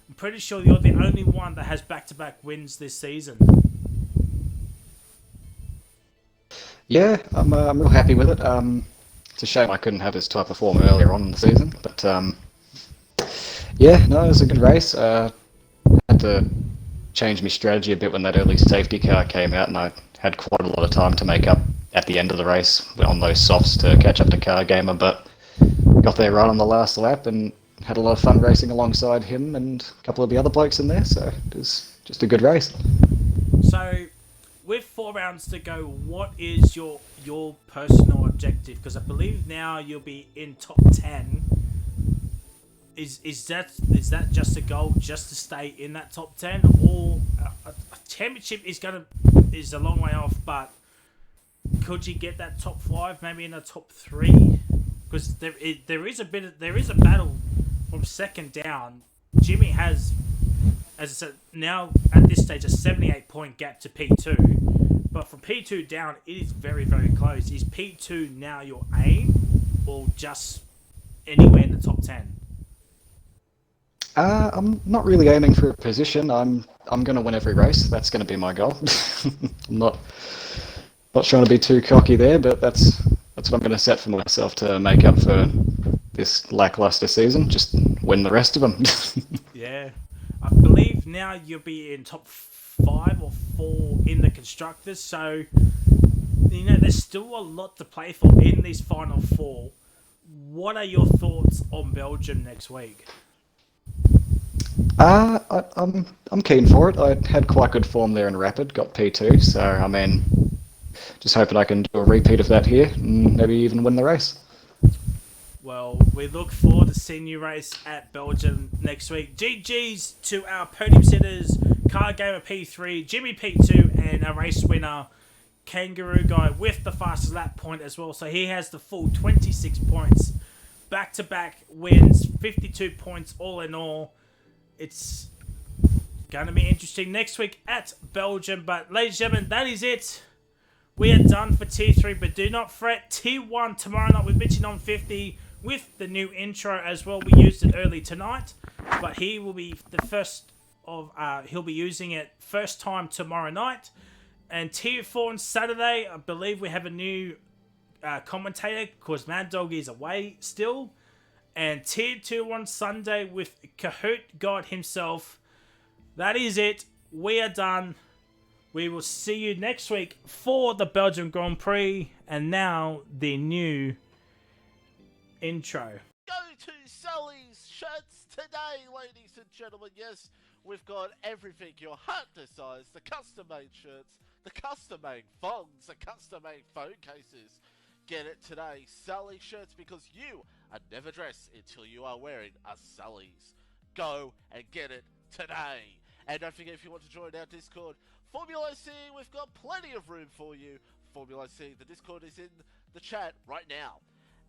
I'm pretty sure you're the only one that has back-to-back wins this season. Yeah, I'm real happy with it. It's a shame I couldn't have this type of form earlier on in the season, but yeah, no, it was a good race. I had to change my strategy a bit when that early safety car came out, and I had quite a lot of time to make up at the end of the race on those softs to catch up to Car Gamer, but got there right on the last lap and had a lot of fun racing alongside him and a couple of the other blokes in there, so it was just a good race. So, with 4 rounds to go, what is your personal objective? Because I believe now you'll be in top 10. Is that just a goal, just to stay in that top 10, or a championship is a long way off? But could you get that top 5, maybe in the top 3? Because there is a battle from second down. Jimmy has, as I said, now at this stage a 78-point gap to P2, but from P2 down it is very, very close. Is P2 now your aim, or just anywhere in the top 10? I'm not really aiming for a position. I'm going to win every race. That's going to be my goal. I'm not trying to be too cocky there, but that's what I'm going to set for myself to make up for this lackluster season. Just win the rest of them. Yeah, I believe now you'll be in top 5 or 4 in the constructors. So there's still a lot to play for in these final 4. What are your thoughts on Belgium next week? I'm keen for it. I had quite good form there in Rapid, got P2, so I mean, just hoping I can do a repeat of that here and maybe even win the race. Well, we look forward to seeing you race at Belgium next week. GG's to our podium sitters, Car Gamer P3, Jimmy P2, and our race winner, Kangaroo Guy, with the fastest lap point as well. So he has the full 26 points. Back-to-back wins, 52 points all in all. It's going to be interesting next week at Belgium. But ladies and gentlemen, that is it. We are done for Tier 3, but do not fret. Tier 1 tomorrow night with Mitchin on 50 with the new intro as well. We used it early tonight, but he will be the first of... he'll be using it first time tomorrow night. And Tier 4 on Saturday, I believe we have a new commentator because Mad Dog is away still. And Tier 2 on Sunday with Kahoot God himself. That is it. We are done. We will see you next week for the Belgium Grand Prix. And now, the new intro. Go to Sully's Shirts today, ladies and gentlemen. Yes, we've got everything your heart desires. The custom-made shirts, the custom-made thongs, the custom-made phone cases. Get it today, Sully Shirts, because you are never dressed until you are wearing a Sully's. Go and get it today. And don't forget, if you want to join our Discord, FormulaOCE, we've got plenty of room for you. FormulaOCE, the Discord is in the chat right now.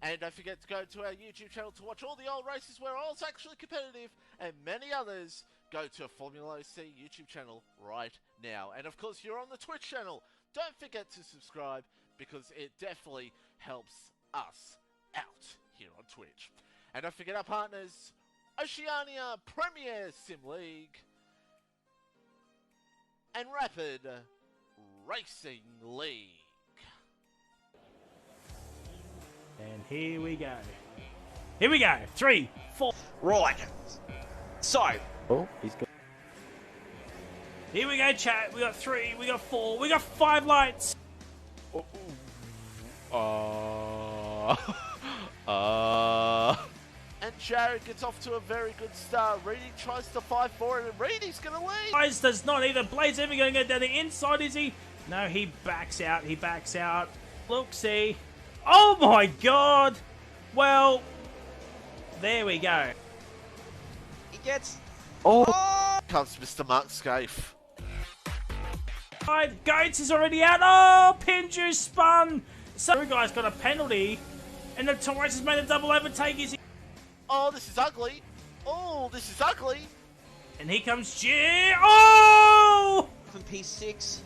And don't forget to go to our YouTube channel to watch all the old races where I was actually competitive, and many others. Go to a FormulaOCE YouTube channel right now. And of course, you're on the Twitch channel. Don't forget to subscribe, because it definitely helps us out here on Twitch. And don't forget our partners, Oceania Premier Sim League and Rapid Racing League. And here we go. Here we go. 3, 4. Right. So, Oh, he's good. Here we go, chat. We got 3, we got 4, we got 5 lights. And Jared gets off to a very good start. Reedy tries to fight for him, and Reedy's going to lead. Guys, does not either. Blaze ever going to go down the inside, is he? No, he backs out. He backs out. Look, see. Oh, my God. Well, there we go. he gets Oh! Comes Mr. Mark Scaife. Gates is already out. Oh, Pinju spun. So, guy's got a penalty, and the Torres has made a double overtake. Oh, this is ugly. Oh, this is ugly. And here comes G. Oh! From P6.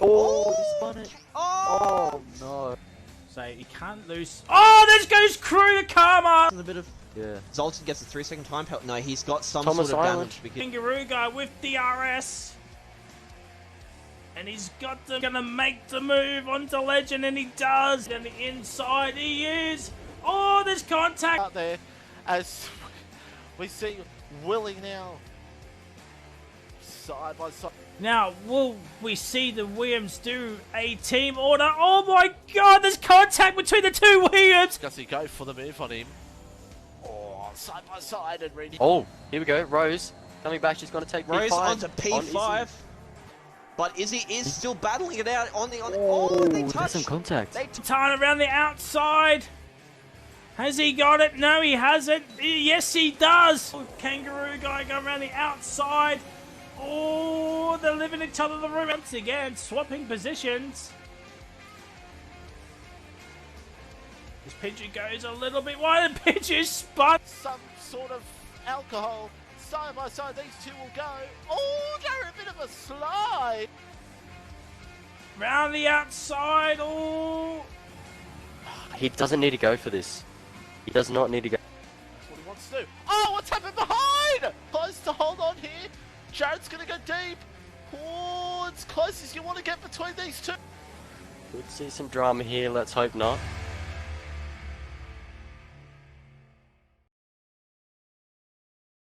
Oh, he spun it. Oh! Oh no. So he can't lose. Oh, this goes Crew to Karma. A bit of. Yeah. Zoltan gets a 3-second time penalty. No, he's got some Thomas sort of Island. damage. Because... Kangaroo guy with DRS. And he's got them gonna make the move onto Legend, and he does. And the inside he is. Oh, there's contact Out there as we see Willie now side by side. Now, will we see the Williams do a team order? Oh my god, there's contact between the two Williams! Does he go for the move on him? Oh, side by side and ready. Oh, here we go. Rose coming back. She's going to take Rose P5 onto on P5. Izzy. But Izzy is still battling it out on the. Oh, they There's touch. some contact. Time around the outside. Has he got it? No, he hasn't. Yes, he does. Kangaroo guy going around the outside. Oh, they're living each other in the room once again, swapping positions. This Pidgey goes a little bit wide, and Pidgey spun. Some sort of alcohol. Side by side, these two will go. Oh, they're a bit of a slide. Round the outside. Oh. He doesn't need to go for this. He does not need to go. That's what he wants to do. Oh, what's happened behind? Close to hold on here. Jared's going to go deep. Oh, it's close as you want to get between these two. Could see some drama here. Let's hope not.